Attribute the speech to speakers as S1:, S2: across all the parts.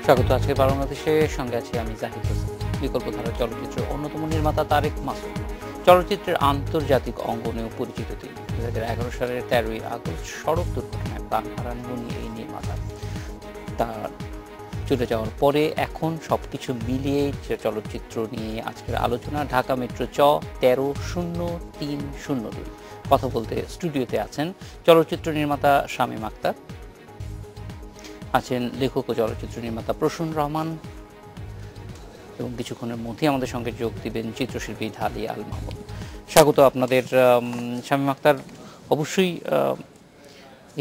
S1: স্বাগত। আজকে বাংলাদেশের সঙ্গে আছি আমি জাহিদ হোসেন। বিকল্পধারা চলচ্চিত্রের অন্যতম নির্মাতা তারেক মাসুদ চলচ্চিত্রের আন্তর্জাতিক অঙ্গনেও পরিচিত তিনি। 2011 সালের 13ই আগস্ট সড়ক দুর্ঘটনায় প্রাণ হারান এই নির্মাতা। তার চলে যাওয়ার পরে এখন সবকিছু মিলিয়ে চলচ্চিত্র নিয়ে আজকের আলোচনা। ঢাকা মেট্রো 13-0302 কথা বলতে স্টুডিওতে আছেন চলচ্চিত্র নির্মাতা শামীম আক্তার, আছেন লেখক ও চলচ্চিত্র নির্মাতা প্রসূন রহমান, এবং কিছুক্ষণের মধ্যেই আমাদের সঙ্গে যোগ দিবেন চিত্রশিল্পী ঢালি আল মাহমুদ। স্বাগত আপনাদের। শামীম আক্তার, অবশ্যই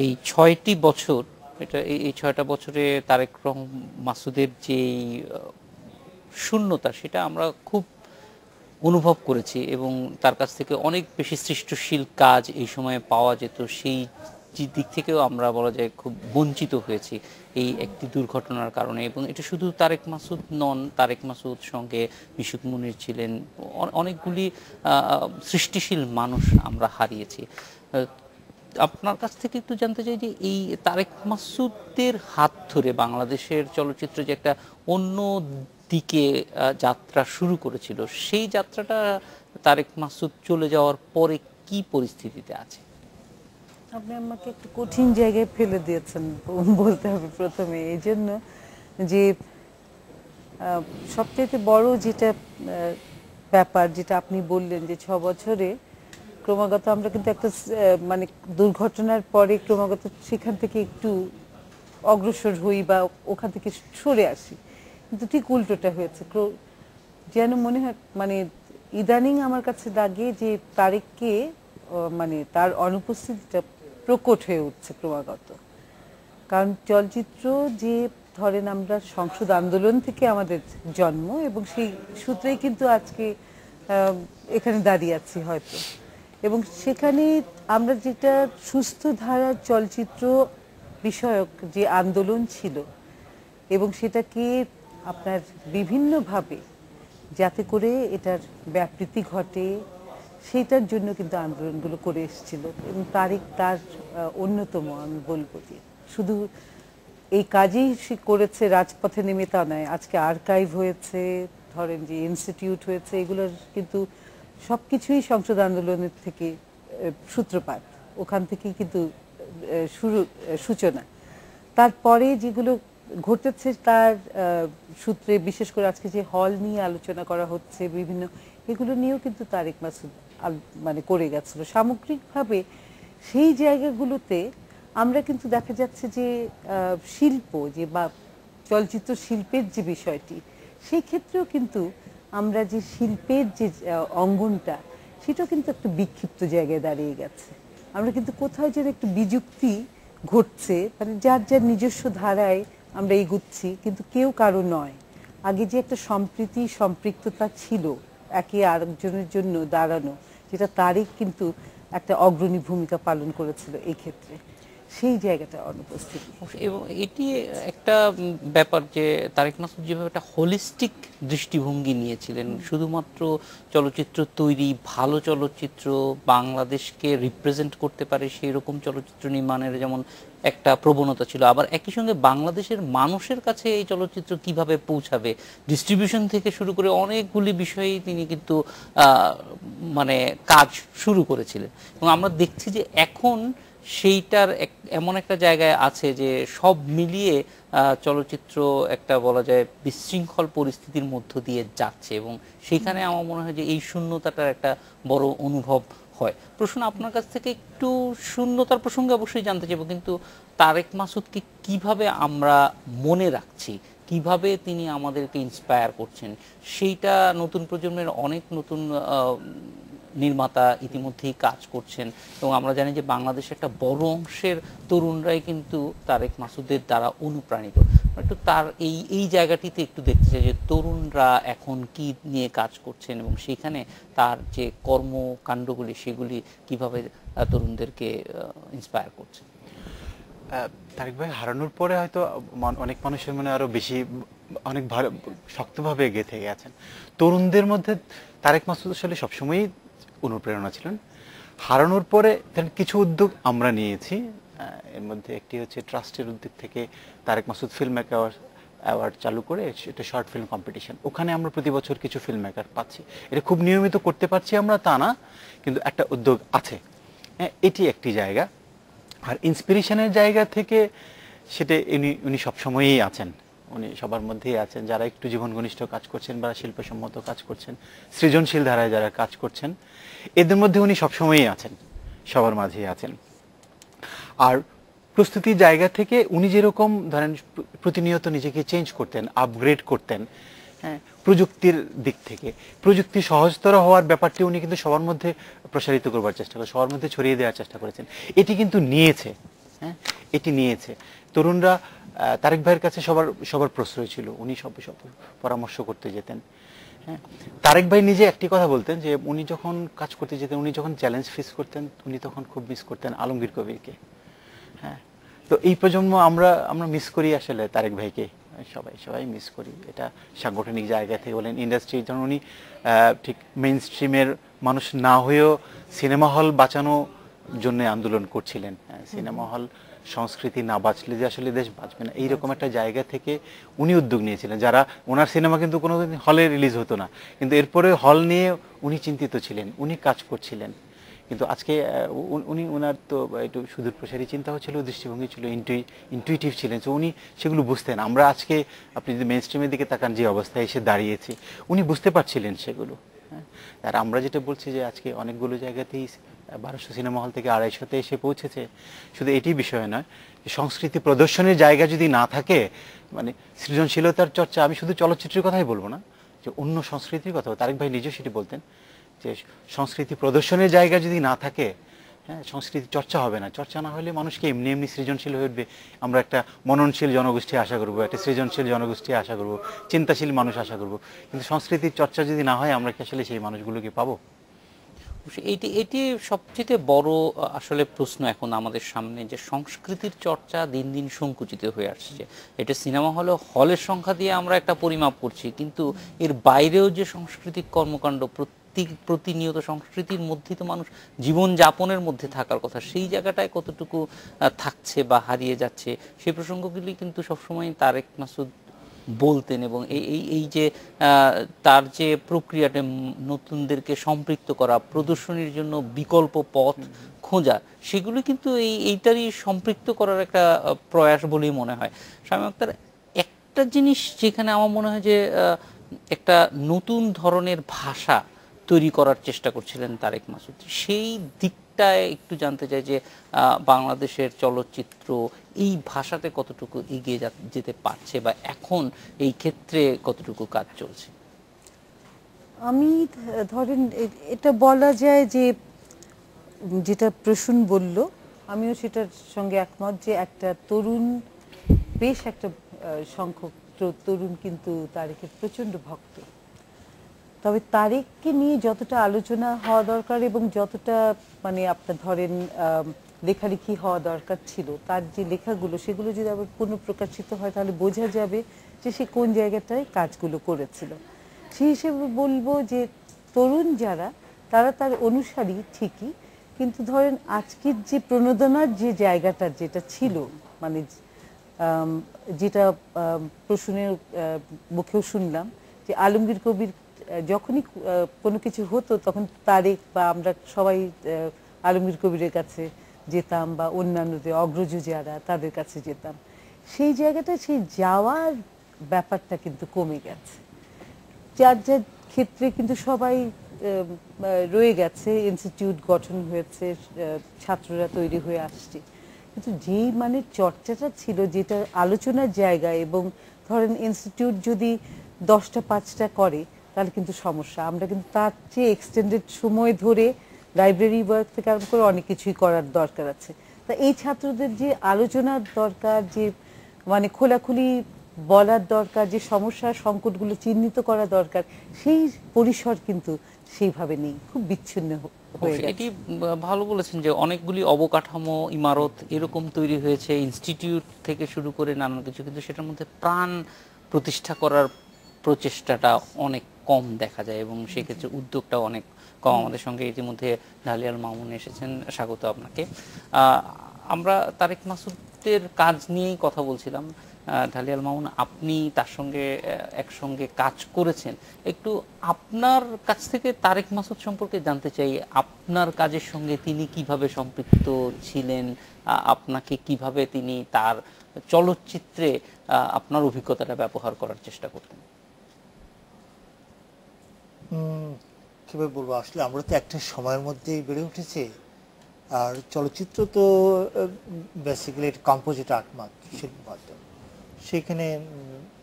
S1: এই 6টি বছর, এই 6টা বছরে তারেক মাসুদের যে শূন্যতা সেটা আমরা খুব অনুভব করেছি এবং তার কাছ থেকে অনেক বেশি সৃষ্টিশীল কাজ এই সময়ে পাওয়া যেত, সেই দিক থেকেও আমরা বলা যায় খুব বঞ্চিত হয়েছি এই একটি দুর্ঘটনার কারণে। এবং এটা শুধু তারেক মাসুদ নন, তারেক মাসুদ সঙ্গে মিশুক মুনির ছিলেন, অনেকগুলি সৃষ্টিশীল মানুষ আমরা হারিয়েছি। আপনার কাছ থেকে একটু জানতে চাই যে এই তারেক মাসুদের হাত ধরে বাংলাদেশের চলচ্চিত্র যে একটা অন্য দিকে যাত্রা শুরু করেছিল, সেই যাত্রাটা তারেক মাসুদ চলে যাওয়ার পরে কি পরিস্থিতিতে আছে?
S2: আপনি আমাকে একটু কঠিন জায়গায় ফেলে দিয়েছেন বলতে হবে প্রথমে, এই জন্য যে সবচেয়ে বড় যেটা ব্যাপার যেটা আপনি বললেন যে 6 বছরে ক্রমাগত আমরা কিন্তু একটা মানে দুর্ঘটনার পরে ক্রমাগত সেখান থেকে একটু অগ্রসর হই বা ওখান থেকে সরে আসি, কিন্তু ঠিক উল্টোটা হয়েছে। যেন মনে হয় মানে ইদানিং আমার কাছে লাগে যে তারেককে মানে তার অনুপস্থিতিটা প্রকট হয়ে উঠছে ক্রমাগত। কারণ চলচ্চিত্র যে ধরেন আমরা সংসদ আন্দোলন থেকে আমাদের জন্ম এবং সেই সূত্রেই কিন্তু আজকে এখানে দাঁড়িয়ে আছি হয়তো, এবং সেখানে আমরা যেটা সুস্থ ধারার চলচ্চিত্র বিষয়ক যে আন্দোলন ছিল এবং সেটাকে আপনার বিভিন্নভাবে যাতে করে এটার ব্যাপৃতি ঘটে সেটার জন্য কিন্তু আন্দোলনগুলো করে এসেছিল এবং তারেক তার অন্যতম, আমি বলবো যে শুধু এই কাজেই সে করেছে রাজপথে নেমে তা নয়। আজকে আর্কাইভ হয়েছে, ধরেন যে ইনস্টিটিউট হয়েছে, এগুলোর কিন্তু সব কিছুই সংসদ আন্দোলনের থেকে সূত্রপাত, ওখান থেকেই কিন্তু সূচনা। তারপরে যেগুলো ঘটেছে তার সূত্রে, বিশেষ করে আজকে যে হল নিয়ে আলোচনা করা হচ্ছে বিভিন্ন, এগুলো নিয়েও কিন্তু তারেক মাসুদ মানে করে গেছিল সামগ্রিকভাবে। সেই জায়গাগুলোতে আমরা কিন্তু দেখা যাচ্ছে যে শিল্প যে বা চলচ্চিত্র শিল্পের যে বিষয়টি, সেই ক্ষেত্রেও কিন্তু আমরা যে শিল্পের যে অঙ্গনটা, সেটাও কিন্তু একটা বিক্ষিপ্ত জায়গায় দাঁড়িয়ে গেছে। আমরা কিন্তু কোথাও যেন একটু বিযুক্তি ঘটছে, মানে যার যার নিজস্ব ধারায় আমরা এগুচ্ছি, কিন্তু কেউ কারো নয়। আগে যে একটা সম্প্রীতি সম্পৃক্ততা ছিল একে আরেকজনের জন্য দাঁড়ানো, যেটা তারেক কিন্তু একটা অগ্রণী ভূমিকা পালন করেছিল এই ক্ষেত্রে, সেই জায়গাটা অনুপস্থিত।
S1: এবং এটি একটা ব্যাপার যে তারেক মাসুদ যেভাবে একটা হোলিস্টিক দৃষ্টিভঙ্গি নিয়েছিলেন, শুধুমাত্র চলচ্চিত্র তৈরি, ভালো চলচ্চিত্র বাংলাদেশকে রিপ্রেজেন্ট করতে পারে সেই রকম চলচ্চিত্র নির্মাণের যেমন একটা প্রবণতা ছিল, আবার একই সঙ্গে বাংলাদেশের মানুষের কাছে এই চলচ্চিত্র কিভাবে পৌঁছাবে, ডিস্ট্রিবিউশন থেকে শুরু করে অনেকগুলি বিষয়েই তিনি কিন্তু মানে কাজ শুরু করেছিলেন। এবং আমরা দেখছি যে এখন সেইটার এমন একটা জায়গায় আছে যে সব মিলিয়ে চলচ্চিত্র একটা বলা যায় বিশৃঙ্খল পরিস্থিতির মধ্য দিয়ে যাচ্ছে, এবং সেইখানে আমার মনে হয় যে এই শূন্যতাটার একটা বড় অনুভব হয়। প্রশ্ন আপনার কাছ থেকে একটু শূন্যতার প্রসঙ্গে অবশ্যই জানতে চাইব, কিন্তু তারেক মাসুদকে কিভাবে আমরা মনে রাখছি, কিভাবে তিনি আমাদেরকে ইন্সপায়ার করছেন, সেইটা নতুন প্রজন্মের অনেক নতুন নির্মাতা ইতিমধ্যেই কাজ করছেন, এবং আমরা জানি যে বাংলাদেশের একটা বড় অংশের তরুণরাই কিন্তু তারেক মাসুদের দ্বারা অনুপ্রাণিত। একটু তার এই জায়গাটিতে একটু দেখতে চাই যে তরুণরা এখন কি নিয়ে কাজ করছেন এবং সেখানে তার যে কর্মকাণ্ডগুলি সেগুলি কিভাবে তরুণদেরকে ইন্সপায়ার করছে।
S3: তারেক ভাই হারানোর পরে হয়তো অনেক মানুষের মনে আরো বেশি অনেক ভালো শক্তভাবে গেঁথে গেছেন। তরুণদের মধ্যে তারেক মাসুদ আসলে সবসময়ই অনুপ্রেরণা ছিলেন। হারানোর পরে কিছু উদ্যোগ আমরা নিয়েছি, এর মধ্যে একটি হচ্ছে ট্রাস্টের উদ্যোগ থেকে Tarek Masud film maker award চালু করে এটা শর্ট ফিল্ম কম্পিটিশন, ওখানে আমরা প্রতি বছর কিছু ফিল্ম মেকার পাচ্ছি। এটা খুব নিয়মিত করতে পারছি আমরা তা না, কিন্তু একটা উদ্যোগ আছে। হ্যাঁ, এটি একটি জায়গা। আর ইন্সপিরেশনের জায়গা থেকে সেটা উনি সবসময়ই আছেন, উনি সবার মধ্যেই আছেন। যারা একটু জীবন ঘনিষ্ঠ কাজ করছেন বা শিল্পসম্মত কাজ করছেন, সৃজনশীল ধারায় যারা কাজ করছেন, এদের মধ্যে উনি সবসময়ই আছেন, সবার মাঝেই আছেন। আর প্রস্তুতির জায়গা থেকে উনি যেরকম ধরেন প্রতিনিয়ত নিজেকে চেঞ্জ করতেন, আপগ্রেড করতেন, হ্যাঁ, প্রযুক্তির দিক থেকে প্রযুক্তি সহজতর হওয়ার ব্যাপারটি উনি কিন্তু সবার মধ্যে প্রসারিত করবার চেষ্টা করেন, সবার মধ্যে ছড়িয়ে দেওয়ার চেষ্টা করেছেন। এটি কিন্তু নিয়েছে, হ্যাঁ, এটি নিয়েছে। তরুণরা তারেক ভাইয়ের কাছে সবার প্রশ্রয় ছিল, উনি সব পরামর্শ করতে যেতেন। হ্যাঁ, তারেক ভাই নিজে একটি কথা বলতেন যে উনি যখন কাজ করতে যেতেন, উনি যখন চ্যালেঞ্জ ফেস করতেন, উনি তখন খুব মিস করতেন আলমগীর কবিরকে। হ্যাঁ, তো এই প্রজন্ম আমরা মিস করি আসলে তারেক ভাইকে, সবাই মিস করি। এটা সাংগঠনিক জায়গা থেকে বলেন, ইন্ডাস্ট্রি, ধরুন উনি ঠিক মেইন স্ট্রিমের মানুষ না হয়েও সিনেমা হল বাঁচানোর জন্য আন্দোলন করছিলেন। সিনেমা হল সংস্কৃতি না বাঁচলে যে আসলে দেশ বাঁচবে না, এইরকম একটা জায়গা থেকে উনি উদ্যোগ নিয়েছিলেন। যারা ওনার সিনেমা কিন্তু কোনোদিন হলে রিলিজ হতো না, কিন্তু এরপরে হল নিয়ে উনি চিন্তিত ছিলেন, উনি কাজ করছিলেন। কিন্তু আজকে ওনার তো একটু সুদূর প্রসারী চিন্তা ছিল, দৃষ্টিভঙ্গি ছিল, ইন্টুইটিভ ছিলেন, তো উনি সেগুলো বুঝতেন। আমরা আজকে আপনি যদি মেইন স্ট্রিমের দিকে তাকান, যে অবস্থায় এসে দাঁড়িয়েছি, উনি বুঝতে পারছিলেন সেগুলো। হ্যাঁ, আর আমরা যেটা বলছি যে আজকে অনেকগুলো জায়গাতেই 1200 সিনেমা হল থেকে 250-তে এসে পৌঁছেছে, শুধু এটি বিষয় নয়, সংস্কৃতি প্রদর্শনের জায়গা যদি না থাকে, মানে সৃজনশীলতার চর্চা, আমি শুধু চলচ্চিত্রের কথাই বলবো না, যে অন্য সংস্কৃতির কথা, তারেক ভাই নিজেও সেটি বলতেন যে সংস্কৃতি প্রদর্শনের জায়গা যদি না থাকে, হ্যাঁ, সংস্কৃতি চর্চা হবে না। চর্চা না হলে মানুষকে এমনি সৃজনশীল হয়ে উঠবে। আমরা একটা মননশীল জনগোষ্ঠী আশা করবো, একটা সৃজনশীল জনগোষ্ঠী আশা করবো, চিন্তাশীল মানুষ আশা করবো, কিন্তু সংস্কৃতির চর্চা যদি না হয়, আমরা কি আসলে সেই মানুষগুলোকে পাবো?
S1: এটি এটি সবচেয়ে বড় আসলে প্রশ্ন এখন আমাদের সামনে, যে সংস্কৃতির চর্চা দিন দিন সংকুচিত হয়ে আসছে। এটা সিনেমা হলের সংখ্যা দিয়ে আমরা একটা পরিমাপ করছি, কিন্তু এর বাইরেও যে সাংস্কৃতিক কর্মকাণ্ড, প্রতিনিয়ত সংস্কৃতির মধ্যেই তো মানুষ জীবন যাপনের মধ্যে থাকার কথা, সেই জায়গাটায় কতটুকু থাকছে বা হারিয়ে যাচ্ছে, সেই প্রসঙ্গগুলি কিন্তু সবসময় তারেক মাসুদ বলতেন। এবং এই যে তার যে প্রক্রিয়াটা, নতুনদেরকে সম্পৃক্ত করা, প্রদর্শনীর জন্য বিকল্প পথ খোঁজা, সেগুলো কিন্তু এইটারই সম্পৃক্ত করার একটা প্রয়াস বলেই মনে হয়। শামীম আখতার, একটা জিনিস যেখানে আমার মনে হয় যে একটা নতুন ধরনের ভাষা তৈরি করার চেষ্টা করছিলেন তারেক মাসুদ, সেই দিকটায় একটু জানতে চাই যে বাংলাদেশের চলচ্চিত্র এই ভাষাতে কতটুকু এগিয়ে যেতে পারছে, বা এখন এই ক্ষেত্রে কতটুকু কাজ চলছে?
S2: আমি ধরেন এটা বলা যায় যে যেটা প্রসূন বলল, আমিও সেটার সঙ্গে একমত, যে একটা তরুণ, বেশ একটা সংখ্যক তরুণ কিন্তু তারেকের প্রচণ্ড ভক্ত। তবে তারেককে নিয়ে যতটা আলোচনা হওয়া দরকার এবং যতটা মানে আপনার ধরেন লেখালেখি হওয়া দরকার ছিল, তার যে লেখাগুলো, সেগুলো যদি আবার পুনঃপ্রকাশিত হয়, তাহলে বোঝা যাবে যে সে কোন জায়গাটায় কাজগুলো করেছিল। সেই হিসেবে বলবো যে তরুণ যারা, তারা তার অনুসারী ঠিকই, কিন্তু ধরেন আজকের যে প্রণোদনার যে জায়গাটা যেটা ছিল, মানে যেটা প্রসূনের মুখেও শুনলাম, যে আলমগীর কবির যখনই কোনো কিছু হতো, তখন তারেক বা আমরা সবাই আলমগীর কবিরের কাছে যেতাম, বা অন্যান্য যে অগ্রজ যারা, তাদের কাছে যেতাম। সেই জায়গাটা, সেই যাওয়ার ব্যাপারটা কিন্তু কমে গেছে। যার যার ক্ষেত্রে কিন্তু সবাই রয়ে গেছে, ইনস্টিটিউট গঠন হয়েছে, ছাত্ররা তৈরি হয়ে আসছে, কিন্তু যেই মানে চর্চাটা ছিল, যেটা আলোচনার জায়গা, এবং ধরেন ইনস্টিটিউট যদি 10টা 5টা করে, তাহলে কিন্তু সমস্যা। আমরা কিন্তু তার চেয়ে এক্সটেন্ডেড সময় ধরে লাইব্রেরি ওয়ার্ক থেকে আরম্ভ করে অনেক কিছুই করার দরকার আছে। তা এই ছাত্রদের যে আলোচনার দরকার, যে মানে খোলাখুলি বলার দরকার, যে সমস্যার সংকটগুলো চিহ্নিত করা দরকার, সেই পরিসর কিন্তু সেইভাবে নেই, খুব বিচ্ছিন্ন হয়ে গেছে।
S1: এটি ভালো বলেছেন যে অনেকগুলি অবকাঠামো, ইমারত এরকম তৈরি হয়েছে, ইনস্টিটিউট থেকে শুরু করে নানান কিছু, কিন্তু সেটার মধ্যে প্রাণ প্রতিষ্ঠা করার প্রচেষ্টাটা অনেক কম দেখা যায়, এবং সেক্ষেত্রে উদ্যোগটাও অনেক কম। আমাদের সঙ্গে ইতিমধ্যে ঢালিয়াল মামুন এসেছেন, স্বাগত আপনাকে। আমরা তারেক মাসুদের কাজ নিয়েই কথা বলছিলাম। ঢালিয়াল মামুন, আপনি তার সঙ্গে একসঙ্গে কাজ করেছেন, একটু আপনার কাছ থেকে তারেক মাসুদ সম্পর্কে জানতে চাই। আপনার কাজের সঙ্গে তিনি কিভাবে সম্পৃক্ত ছিলেন, আপনাকে কিভাবে তিনি তার চলচ্চিত্রে আপনার অভিজ্ঞতাটা ব্যবহার করার চেষ্টা করতেন?
S4: কিভাবে বলবো, আসলে আমরা তো একটা সময়ের মধ্যেই বেড়ে উঠেছি, আর চলচ্চিত্র তো বেসিক্যালি কম্পোজিট আর্ট শিল্প মাধ্যম। সেখানে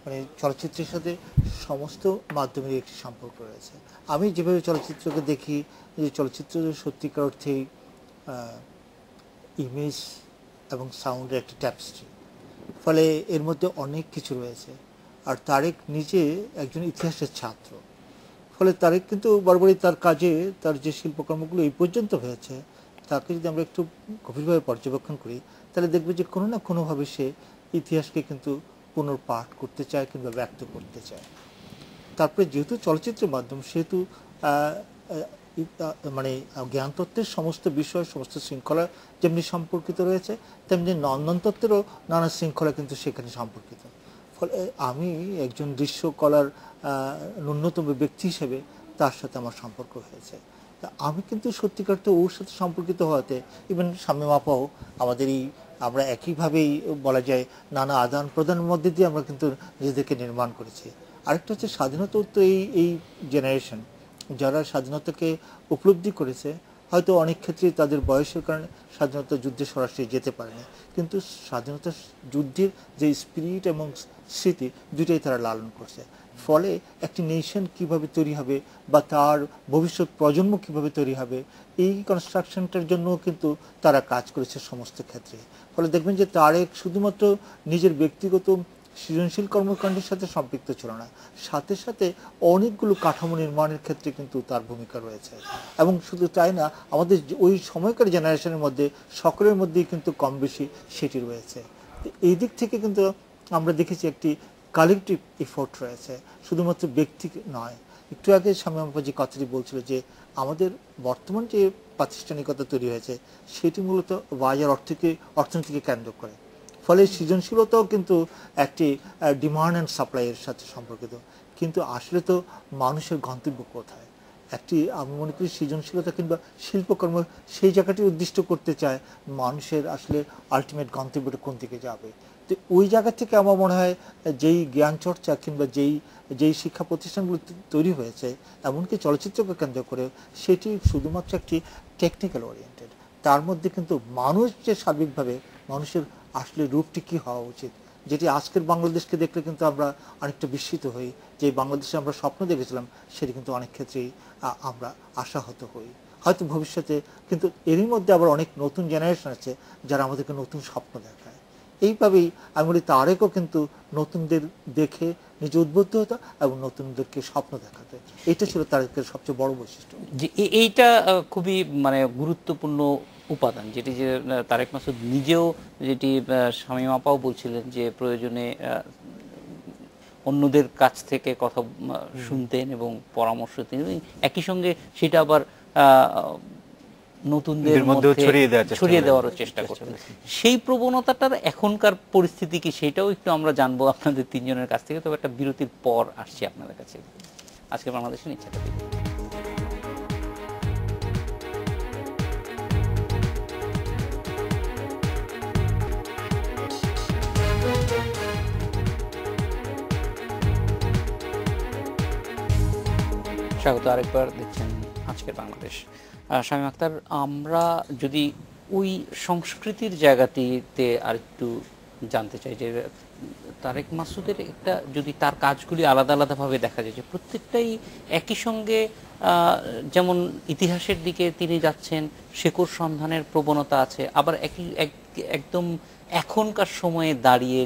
S4: মানে চলচ্চিত্রের সাথে সমস্ত মাধ্যমের একটি সম্পর্ক রয়েছে। আমি যেভাবে চলচ্চিত্রকে দেখি, যে চলচ্চিত্র সত্যিকার অর্থেই ইমেজ এবং সাউন্ডের একটা ট্যাপস্ট্রি, ফলে এর মধ্যে অনেক কিছু রয়েছে। আর তারেক নিজে একজন ইতিহাসের ছাত্র, ফলে তারেক কিন্তু বরাবরই তার কাজে, তার যে শিল্পকর্মগুলো এই পর্যন্ত হয়েছে, তাকে যদি আমরা একটু গভীরভাবে পর্যবেক্ষণ করি, তাহলে দেখবে যে কোনো না কোনোভাবে সে ইতিহাসকে কিন্তু পুনর্পাঠ করতে চায় কিংবা ব্যক্ত করতে চায়। তারপরে যেহেতু চলচ্চিত্রের মাধ্যম, সেহেতু মানে জ্ঞানতত্ত্বের সমস্ত বিষয়, সমস্ত শৃঙ্খলা যেমনি সম্পর্কিত রয়েছে, তেমনি নন্দনতত্ত্বেরও নানা শৃঙ্খলা কিন্তু সেখানে সম্পর্কিত। ফলে আমি একজন দৃশ্যকলার ন্যূনতম ব্যক্তি হিসেবে তার সাথে আমার সম্পর্ক হয়েছে। তা আমি কিন্তু সত্যিকার তো ওর সাথে সম্পর্কিত হওয়াতে, ইভেন শামীম আপাও আমাদের আমরা একইভাবেই বলা যায় নানা আদান প্রদানের মধ্যে দিয়ে আমরা কিন্তু নিজেদেরকে নির্মাণ করেছি। আরেকটা হচ্ছে স্বাধীনতা তো এই জেনারেশন যারা স্বাধীনতাকে উপলব্ধি করেছে, হয়তো অনেক ক্ষেত্রে তাদের বয়সের কারণে স্বাধীনতা যুদ্ধে সরাসরি যেতে পারেনি, কিন্তু স্বাধীনতা যুদ্ধের যে স্পিরিট এবং স্মৃতি দুটাই তারা লালন করছে। ফলে একটি নেশন কিভাবে তৈরি হবে বা তার ভবিষ্যৎ প্রজন্ম কিভাবে তৈরি হবে, এই কনস্ট্রাকশনটার জন্য কিন্তু তারা কাজ করেছে সমস্ত ক্ষেত্রে। ফলে দেখবেন যে তারেক শুধুমাত্র নিজের ব্যক্তিগত সৃজনশীল কর্মকাণ্ডের সাথে সম্পৃক্ত ছিল না, সাথে সাথে অনেকগুলো কাঠামো নির্মাণের ক্ষেত্রে কিন্তু তার ভূমিকা রয়েছে। এবং শুধু তাই না, আমাদের ওই সময়কার জেনারেশনের মধ্যে সকলের মধ্যেই কিন্তু কম বেশি সেটি রয়েছে। এই দিক থেকে কিন্তু আমরা দেখেছি একটি কালেকটিভ এফোর্ট রয়েছে, শুধুমাত্র ব্যক্তি নয়। একটু আগে শামীম আপা যে কথাটি বলছিল যে আমাদের বর্তমান যে প্রাতিষ্ঠানিকতা তৈরি হয়েছে, সেটি মূলত বাজার অর্থনীতিকে কেন্দ্র করে। ফলে সৃজনশীলতাও কিন্তু একটি ডিমান্ড অ্যান্ড সাপ্লাইয়ের সাথে সম্পর্কিত। কিন্তু আসলে তো মানুষের গন্তব্য কোথায়? আমি মনে করি সৃজনশীলতা কিংবা শিল্পকর্ম সেই জায়গাটি উদ্দিষ্ট করতে চায় মানুষের আসলে আলটিমেট গন্তব্যটা কোন দিকে যাবে। তো ওই জায়গা থেকে আমার মনে হয় যেই জ্ঞান চর্চা কিংবা যেই শিক্ষা প্রতিষ্ঠানগুলো তৈরি হয়েছে, এমনকি চলচ্চিত্রকে কেন্দ্র করে, সেটি শুধুমাত্র একটি টেকনিক্যাল ওরিয়েন্টেড। তার মধ্যে কিন্তু মানুষ যে সার্বিকভাবে মানুষের আসলে রূপটি কী হওয়া উচিত, যেটি আজকের বাংলাদেশকে দেখলে কিন্তু আমরা অনেকটা বিস্মিত হই, যে বাংলাদেশে আমরা স্বপ্ন দেখেছিলাম সেটি কিন্তু অনেক ক্ষেত্রেই আমরা আশাহত হই। হয়তো ভবিষ্যতে কিন্তু এরই মধ্যে আবার অনেক নতুন জেনারেশন আছে যারা আমাদেরকে নতুন স্বপ্ন দেখায়। এইভাবেই আমি বলি তারেকও কিন্তু নতুনদের দেখে নিজে উদ্বুদ্ধ হতো এবং নতুনদেরকে স্বপ্ন দেখাতে। এটা ছিল তারেকের সবচেয়ে বড় বৈশিষ্ট্য।
S1: যে এইটা খুবই মানে গুরুত্বপূর্ণ উপাদান, যেটি যে তারেক মাসুদ নিজেও, যেটি শামীম আপাও বলছিলেন, যে প্রয়োজনে অন্যদের কাছ থেকে কথা শুনতেন এবং পরামর্শ দিতেন, একই সঙ্গে সেটা আবার নতুনদের মধ্যে ছড়িয়ে দেওয়ারও চেষ্টা করতেন। সেই প্রবণতাটার এখনকার পরিস্থিতি কি, সেটাও একটু আমরা জানবো আপনাদের তিনজনের কাছ থেকে। তবে একটা বিরতির পর আসছি আপনাদের কাছে। আজকে বাংলাদেশের ইচ্ছাটা দিন। স্বাগত আরেকবার, দেখছেন আজকের বাংলাদেশ। শামীম আখতার, আমরা যদি ওই সংস্কৃতির জায়গাটিতে আরেকটু জানতে চাই, যে তারেক মাসুদের একটা, যদি তার কাজগুলি আলাদা আলাদাভাবে দেখা যায়, যে প্রত্যেকটাই একই সঙ্গে যেমন ইতিহাসের দিকে তিনি যাচ্ছেন, শেকড় সন্ধানের প্রবণতা আছে, আবার একদম এখনকার সময়ে দাঁড়িয়ে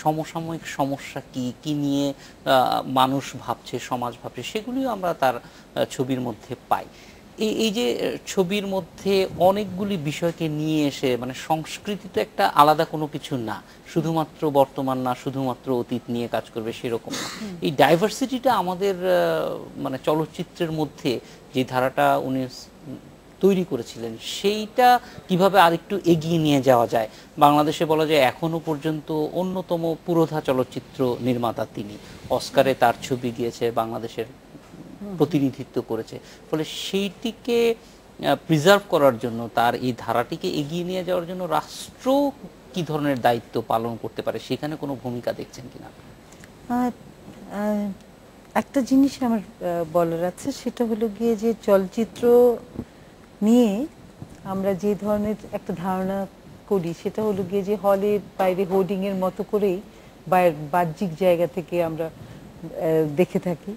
S1: সমসাময়িক সমস্যা কি নিয়ে মানুষ ভাবছে, সমাজ ভাবছে, সেগুলিও আমরা তার ছবির মধ্যে পাই। এই যে ছবির মধ্যে অনেকগুলি বিষয়কে নিয়ে এসে, মানে সংস্কৃতি তো একটা আলাদা কোনো কিছু না, শুধুমাত্র বর্তমান না, শুধুমাত্র অতীত নিয়ে কাজ করবে সেরকম না। এই ডাইভার্সিটিটা আমাদের মানে চলচ্চিত্রের মধ্যে যে ধারাটা উনি তৈরি করেছিলেন, সেইটা কিভাবে আরেকটু এগিয়ে নিয়ে যাওয়া যায়? বাংলাদেশে বলা যায় এখনো পর্যন্ত অন্যতম পুরোধা চলচ্চিত্র নির্মাতা তিনি, অস্কারে তার ছবি গিয়েছে, বাংলাদেশের প্রতিনিধিত্ব করেছে। ফলে সেইটিকে প্রিজার্ভ করার জন্য, তার এই ধারাটিকে এগিয়ে নিয়ে যাওয়ার জন্য রাষ্ট্র কি ধরনের দায়িত্ব পালন করতে পারে, সেখানে কোনো ভূমিকা দেখছেন কিনা?
S2: আর একটা জিনিস আমার বলার আছে, সেটা হলো গিয়ে যে চলচ্চিত্র নিয়ে আমরা যে ধরনের একটা ধারণা করি, সেটা হলো গিয়ে যে হলের বাইরে হোর্ডিং এর মতো করেই বাহ্যিক জায়গা থেকে আমরা দেখে থাকি।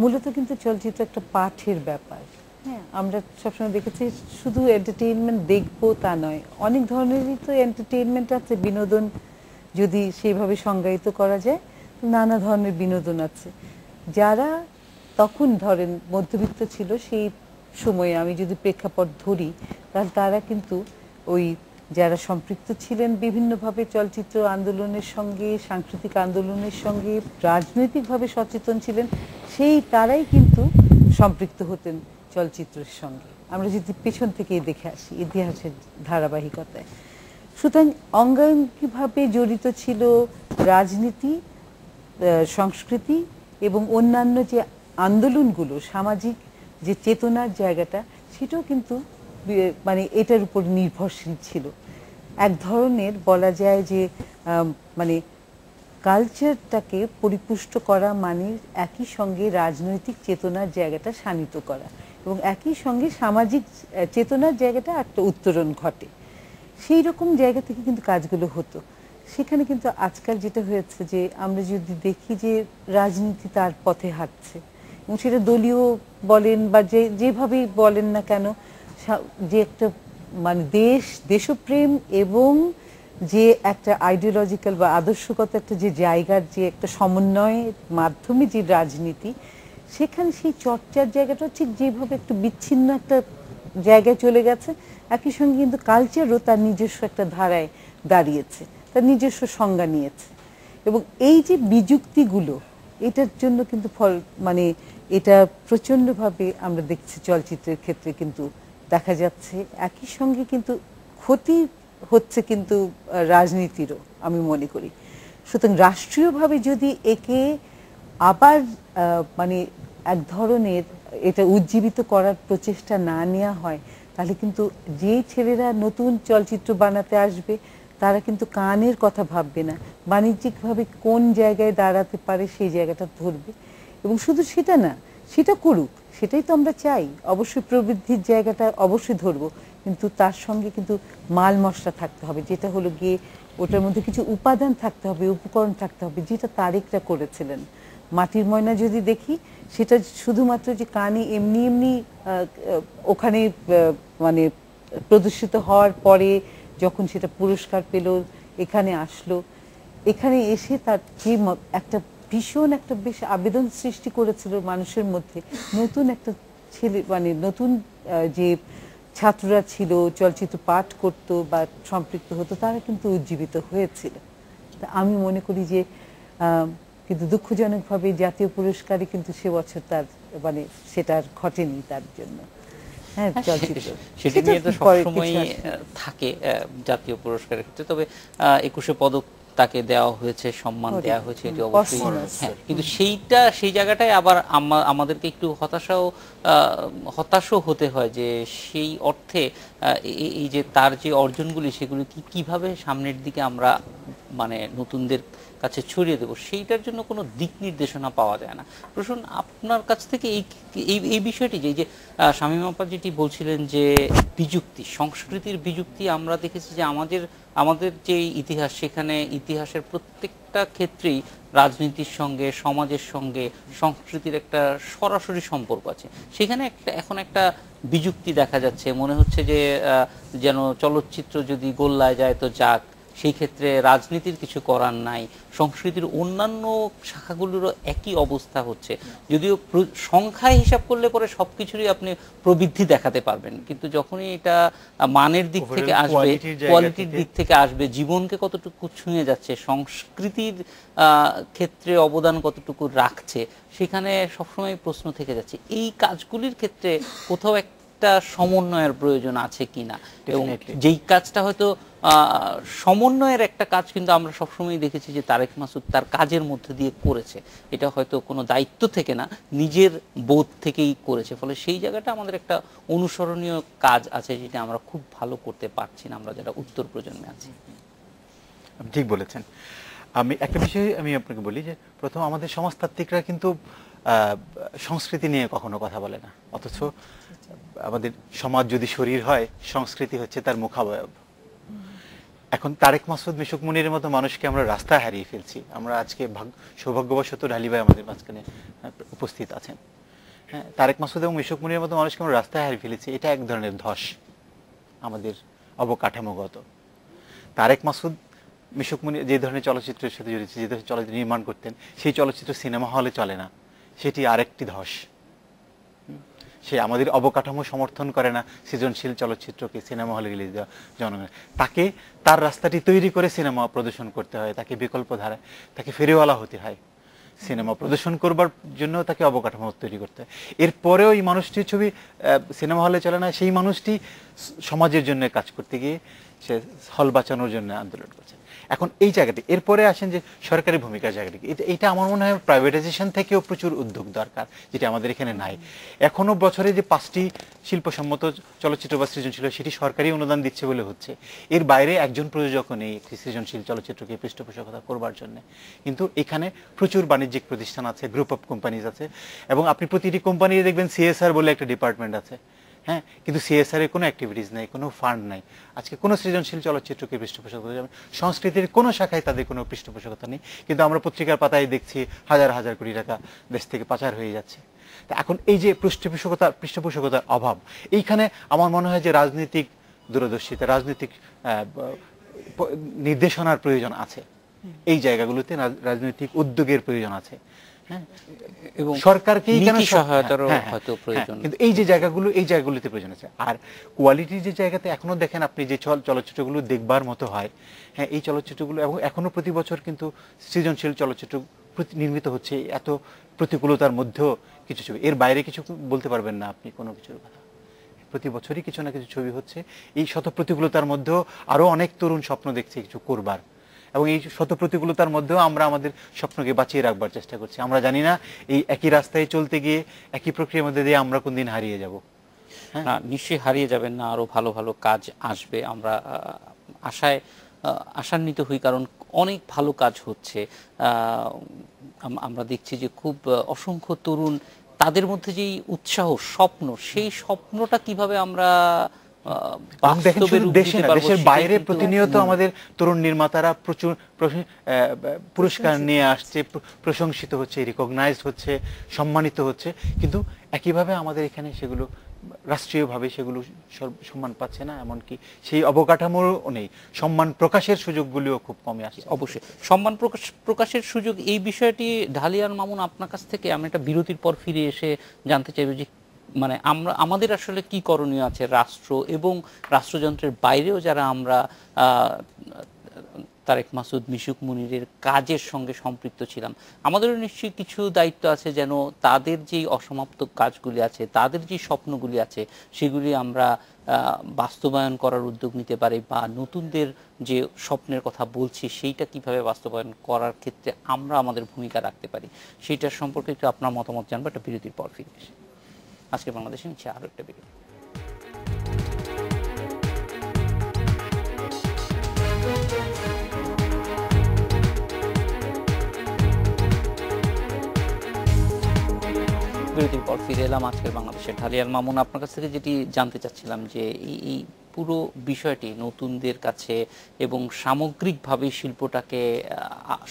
S2: মূলত কিন্তু চলচ্চিত্র একটা পাঠের ব্যাপার। হ্যাঁ, আমরা সবসময় দেখেছি শুধু এন্টারটেইনমেন্ট দেখবো তা নয়, অনেক ধরনেরই তো এন্টারটেইনমেন্ট আছে, বিনোদন যদি সেইভাবে সংজ্ঞায়িত করা যায়, নানা ধরনের বিনোদন আছে। যারা তখন ধরেন মধ্যবিত্ত ছিল, সেই সময়ে আমি যদি প্রেক্ষাপট ধরি, তাহলে তারা কিন্তু ওই যারা সম্পৃক্ত ছিলেন বিভিন্নভাবে চলচ্চিত্র আন্দোলনের সঙ্গে, সাংস্কৃতিক আন্দোলনের সঙ্গে, রাজনৈতিকভাবে সচেতন ছিলেন, সেই তারাই কিন্তু সম্পৃক্ত হতেন চলচ্চিত্রের সঙ্গে। আমরা যদি পেছন থেকেই দেখে আসি ইতিহাসের ধারাবাহিকতায়, সুতরাং অঙ্গাঙ্গিভাবে জড়িত ছিল রাজনীতি, সংস্কৃতি এবং অন্যান্য যে আন্দোলনগুলো, সামাজিক যে চেতনার জায়গাটা, সেটাও কিন্তু মানে এটার উপর নির্ভরশীল ছিল। এক ধরনের বলা যায় যে মানে কালচারটাকে পরিপুষ্ট করা মানে একই সঙ্গে রাজনৈতিক চেতনার জায়গাটা শানিত করা, এবং একই সঙ্গে সামাজিক চেতনার জায়গাটা একটা উত্তরণ ঘটে। সেই রকম জায়গা থেকে কিন্তু কাজগুলো হতো। সেখানে কিন্তু আজকাল যেটা হয়েছে যে আমরা যদি দেখি যে রাজনীতি তার পথে হাঁটছে, এবং সেটা দলীয় বলেন বা যেভাবেই বলেন না কেন, যে একটা মানে দেশপ্রেম এবং যে একটা আইডিওলজিক্যাল বা আদর্শগত একটা যে জায়গার যে একটা সমন্বয়ের মাধ্যমে যে রাজনীতি, সেখানে সেই চর্চার জায়গাটা ঠিক যেভাবে একটু বিচ্ছিন্ন একটা জায়গায় চলে গেছে, একই সঙ্গে কিন্তু কালচারও তার নিজস্ব একটা ধারায় দাঁড়িয়েছে, তার নিজস্ব সংজ্ঞা নিয়েছে। এবং এই যে বিযুক্তিগুলো, এটার জন্য কিন্তু মানে এটা প্রচণ্ডভাবে আমরা দেখছি চলচ্চিত্রের ক্ষেত্রে কিন্তু দেখা যাচ্ছে। একই সঙ্গে কিন্তু ক্ষতি হচ্ছে কিন্তু রাজনীতিরও, আমি মনে করি। সুতরাং রাষ্ট্রীয়ভাবে যদি একে আবার মানে এক ধরনের এটা উজ্জীবিত করার প্রচেষ্টা না নেওয়া হয়, তাহলে কিন্তু যে ছেলেরা নতুন চলচ্চিত্র বানাতে আসবে, তারা কিন্তু কানের কথা ভাববে না, বাণিজ্যিকভাবে কোন জায়গায় দাঁড়াতে পারে সেই জায়গাটা ধরবে। এবং শুধু সেটা না, সেটা করুক, সেটাই তো আমরা চাই। অবশ্যই প্রবৃদ্ধির জায়গাটা অবশ্যই ধরবো, কিন্তু তার সঙ্গে কিন্তু মাল মশলা থাকতে হবে, যেটা হলো গিয়ে ওটার মধ্যে কিছু উপাদান থাকতে হবে, উপকরণ থাকতে হবে, যেটা তারেকরা করেছিলেন। মাটির ময়না যদি দেখি, সেটা শুধুমাত্র যে কানে এমনি এমনি ওখানে মানে প্রদর্শিত হওয়ার পরে যখন সেটা পুরস্কার পেল, এখানে আসলো, এখানে এসে তার যে একটা ভীষণ একটা বেশ আবেদন সৃষ্টি করেছিল মানুষের মধ্যে, নতুন একটা ছেলে মানে নতুন যে ছাত্ররা ছিল, চলচ্চিত্র পাঠ করত বা সম্পৃক্ত হতো, তারা কিন্তু উজ্জীবিত হয়েছিল। তা আমি মনে করি যে কিন্তু দুঃখজনকভাবে জাতীয় পুরস্কারে কিন্তু সে বছর তার মানে সেটা আর ঘটেনি তার জন্য। হ্যাঁ, চলচ্চিত্র
S1: সেটা নিয়ে তো সবসময় থাকে জাতীয় পুরস্কারের ক্ষেত্রে। তবে 21শে পদক তাকে দেওয়া হয়েছে, সম্মান দেওয়া হয়েছে, এটি অবশ্যই। হ্যাঁ, কিন্তু সেই জায়গাটায় আবার আমাদেরকে একটু হতাশও হতে হয় যে সেই অর্থে এই যে তার যে অর্জনগুলি, সেগুলি কিভাবে সামনের দিকে আমরা মানে নতুনদের কাছে ছড়িয়ে দেবো, সেইটার জন্য কোনো দিক নির্দেশনা পাওয়া যায় না। প্রশ্ন আপনার কাছ থেকে এই বিষয়টি যে শামীম আপা যেটি বলছিলেন যে বিযুক্তি, সংস্কৃতির বিযুক্তি, আমরা দেখেছি যে আমাদের যে ইতিহাস, সেখানে ইতিহাসের প্রত্যেকটা ক্ষেত্রেই রাজনীতির সঙ্গে, সমাজের সঙ্গে সংস্কৃতির একটা সরাসরি সম্পর্ক আছে। সেখানে এখন একটা বিযুক্তি দেখা যাচ্ছে, মনে হচ্ছে যে যেন চলচ্চিত্র যদি গোল্লায় যায় তো যাক, সেই ক্ষেত্রে রাজনীতির কিছু করার নাই, সংস্কৃতির অন্যান্য শাখাগুলোরও একই অবস্থা হচ্ছে। যদিও সংখ্যায় হিসাব করলে পরে সবকিছুরই আপনি প্রবৃদ্ধি দেখাতে পারবেন, কিন্তু যখনই এটা মানের দিক থেকে আসবে, কোয়ালিটির দিক থেকে আসবে, জীবনকে কতটুকু ছুঁয়ে যাচ্ছে, সংস্কৃতির ক্ষেত্রে অবদান কতটুকু রাখছে, সেখানে সবসময় প্রশ্ন থেকে যাচ্ছে। এই কাজগুলির ক্ষেত্রে কোথাও একটা একটা সমন্বয়ের প্রয়োজন আছে কিনা, এবং
S3: Definitely.
S1: যেই কাজটা হয়তো সমন্বয়ের একটা কাজ কিন্তু আমরা সবসময় দেখেছি যে তারেক মাসুদ তার কাজের মধ্যে দিয়ে করেছে, এটা হয়তো কোনো দায়িত্ব থেকে না, নিজের বোধ থেকেই করেছে, ফলে সেই জায়গাটা আমাদের একটা অনুসরণীয় কাজ আছে যেটা আমরা খুব ভালো করতে পারছি না আমরা যারা উত্তর প্রজন্মে আছি।
S3: আপনি ঠিক বলেছেন। আমি একটা বিষয় আমি আপনাকে বলি যে প্রথম আমাদের সমাজতাত্ত্বিকরা কিন্তু সংস্কৃতি নিয়ে কখনো কথা বলে না, অথচ আমাদের সমাজ যদি শরীর হয় সংস্কৃতি হচ্ছে তার মুখাবয়ব। এখন তারেক মাসুদ, মিশুক মুনীরের মতো মানুষকে আমরা রাস্তায় হারিয়ে ফেলছি। আমরা আজকে সৌভাগ্যবশত ঢালি ভাই আমাদের মাঝখানে উপস্থিত আছেন। হ্যাঁ, তারেক মাসুদ এবং মিশুক মুনীরের মতো মানুষকে আমরা রাস্তায় হারিয়ে ফেলেছি, এটা এক ধরনের ধস আমাদের অবকাঠামোগত। তারেক মাসুদ, মিশুক মুনীর যে ধরনের চলচ্চিত্রের সাথে জড়িত, যে ধরনের চলচ্চিত্র নির্মাণ করতেন, সেই চলচ্চিত্র সিনেমা হলে চলে না, সেটি আরেকটি ধস। সে আমাদের অবকাঠামো সমর্থন করে না সৃজনশীল চলচ্চিত্রকে সিনেমা হলে রিলিজ দেওয়া জনগণের। তাকে তার রাস্তাটি তৈরি করে সিনেমা প্রদর্শন করতে হয়, তাকে বিকল্প ধারায়, তাকে ফেরিওয়ালা হতে হয়। সিনেমা প্রদর্শন করবার জন্য তাকে অবকাঠামো তৈরি করতে হয়। এরপরেও এই মানুষটির ছবি সিনেমা হলে চলে না, সেই মানুষটি সমাজের জন্য কাজ করতে গিয়ে সে হল বাঁচানোর জন্য আন্দোলন করছে। এখন এই জায়গাটি, এরপরে আসেন যে সরকারি ভূমিকার জায়গাটি, এটা আমার মনে হয় প্রাইভেটাইজেশন থেকেও প্রচুর উদ্যোগ দরকার, যেটা আমাদের এখানে নাই। এখনো বছরে যে 5টি শিল্পসম্মত চলচ্চিত্র বা সৃজনশীল সেটি সরকারি অনুদান দিচ্ছে বলে হচ্ছে, এর বাইরে একজন প্রযোজকও নেই একটি সৃজনশীল চলচ্চিত্রকে পৃষ্ঠপোষকতা করবার জন্য। কিন্তু এখানে প্রচুর বাণিজ্যিক প্রতিষ্ঠান আছে, গ্রুপ অফ কোম্পানিজ আছে, এবং আপনি প্রতিটি কোম্পানি দেখবেন সিএসআর বলে একটা ডিপার্টমেন্ট আছে। হ্যাঁ, কিন্তু সিএসআর এর কোনো অ্যাক্টিভিটিস নাই, কোনো ফান্ড নাই। আজকে কোনো সৃজনশীল চলচ্চিত্রকে পৃষ্ঠপোষকতা যাবে, সংস্কৃতির কোনো শাখায় তাদের কোনো পৃষ্ঠপোষকতা নেই, কিন্তু আমরা পত্রিকার পাতায় দেখছি হাজার হাজার কোটি টাকা দেশ থেকে পাচার হয়ে যাচ্ছে। তা এখন এই যে পৃষ্ঠপোষকতার অভাব, এইখানে আমার মনে হয় যে রাজনৈতিক দূরদর্শিতা, রাজনৈতিক নির্দেশনার প্রয়োজন আছে। এই জায়গাগুলোতে রাজনৈতিক উদ্যোগের প্রয়োজন আছে। হ্যাঁ,
S1: এবং
S3: সরকারকেই কেন
S1: নীতি সহায়তারও হয়তো প্রয়োজন।
S3: কিন্তু এই যে জায়গাগুলোতে প্রয়োজন আছে। আর কোয়ালিটির যে জায়গাতে এখনো দেখেন আপনি যে চলচ্চিত্রগুলো দেখবার মতো হয়, হ্যাঁ, এই চলচ্চিত্রগুলো, এবং এখনো প্রতি বছর কিন্তু সৃজনশীল চলচ্চিত্র নির্মিত হচ্ছে, এত প্রতিকূলতার মধ্যেও কিছু ছবি, এর বাইরে কিছু বলতে পারবেন না আপনি কোনো কিছুর কথা। প্রতি বছরই কিছু না কিছু ছবি হচ্ছে, এই শত প্রতিকূলতার মধ্যেও আরো অনেক তরুণ স্বপ্ন দেখছে কিছু করবার, এবং এই শত প্রতিকূলতার মধ্যেও আমরা আমাদের স্বপ্নকে বাঁচিয়ে রাখবার চেষ্টা করছি। আমরা জানি না এই একই রাস্তায় চলতে গিয়ে, একই প্রক্রিয়ার মধ্যে দিয়ে আমরা কোনদিন হারিয়ে যাব।
S1: না, নিশ্চয়ই হারিয়ে যাবেন না, আরো ভালো ভালো কাজ আসবে, আমরা আশান্বিত হই, কারণ অনেক ভালো কাজ হচ্ছে। আমরা দেখছি যে খুব অসংখ্য তরুণ, তাদের মধ্যে যেই উৎসাহ, স্বপ্ন, সেই স্বপ্নটা কিভাবে আমরা
S3: দেশের বাইরে প্রতিনিয়ত আমাদের তরুণ নির্মাতারা প্রচুর পুরস্কার নিয়ে আসছে, প্রশংসিত হচ্ছে, রিকগনাইজড হচ্ছে, সম্মানিত হচ্ছে, কিন্তু একইভাবে আমাদের এখানে সেগুলো রাষ্ট্রীয়ভাবে সেগুলো সম্মান পাচ্ছে না, এমনকি সেই অবকাঠামোও নেই, সম্মান প্রকাশের সুযোগগুলিও খুব কমে আসছে।
S1: অবশ্যই সম্মান প্রকাশের সুযোগ, এই বিষয়টি ঢালিয়ান মামুন আপনার কাছ থেকে আমি একটা বিরতির পর ফিরে এসে জানতে চাইব যে মানে আমাদের আসলে কি করণীয় আছে, রাষ্ট্র এবং রাষ্ট্রযন্ত্রের বাইরেও যারা আমরা তারেক মাসুদ, মিশুক মুনীরের কাজের সঙ্গে সম্পৃক্ত ছিলাম, আমাদেরও নিশ্চয়ই কিছু দায়িত্ব আছে যেন তাদের যেই অসমাপ্ত কাজগুলি আছে, তাদের যে স্বপ্নগুলি আছে, সেগুলি আমরা বাস্তবায়ন করার উদ্যোগ নিতে পারি, বা নতুনদের যে স্বপ্নের কথা বলছি সেইটা কিভাবে বাস্তবায়ন করার ক্ষেত্রে আমরা আমাদের ভূমিকা রাখতে পারি, সেইটার সম্পর্কে একটু আপনার মতামত জানবো একটা বিরতির পর ফিরে এসে। আজকে বাংলাদেশে নিচ্ছে আরো একটা বিরতি। বিরতির পর ফিরে এলাম আজকের বাংলাদেশের ঢালিয়ান মামুন। আপনার কাছ থেকে যেটি জানতে চাচ্ছিলাম যে এই পুরো বিষয়টি নতুনদের কাছে এবং সামগ্রিকভাবে শিল্পটাকে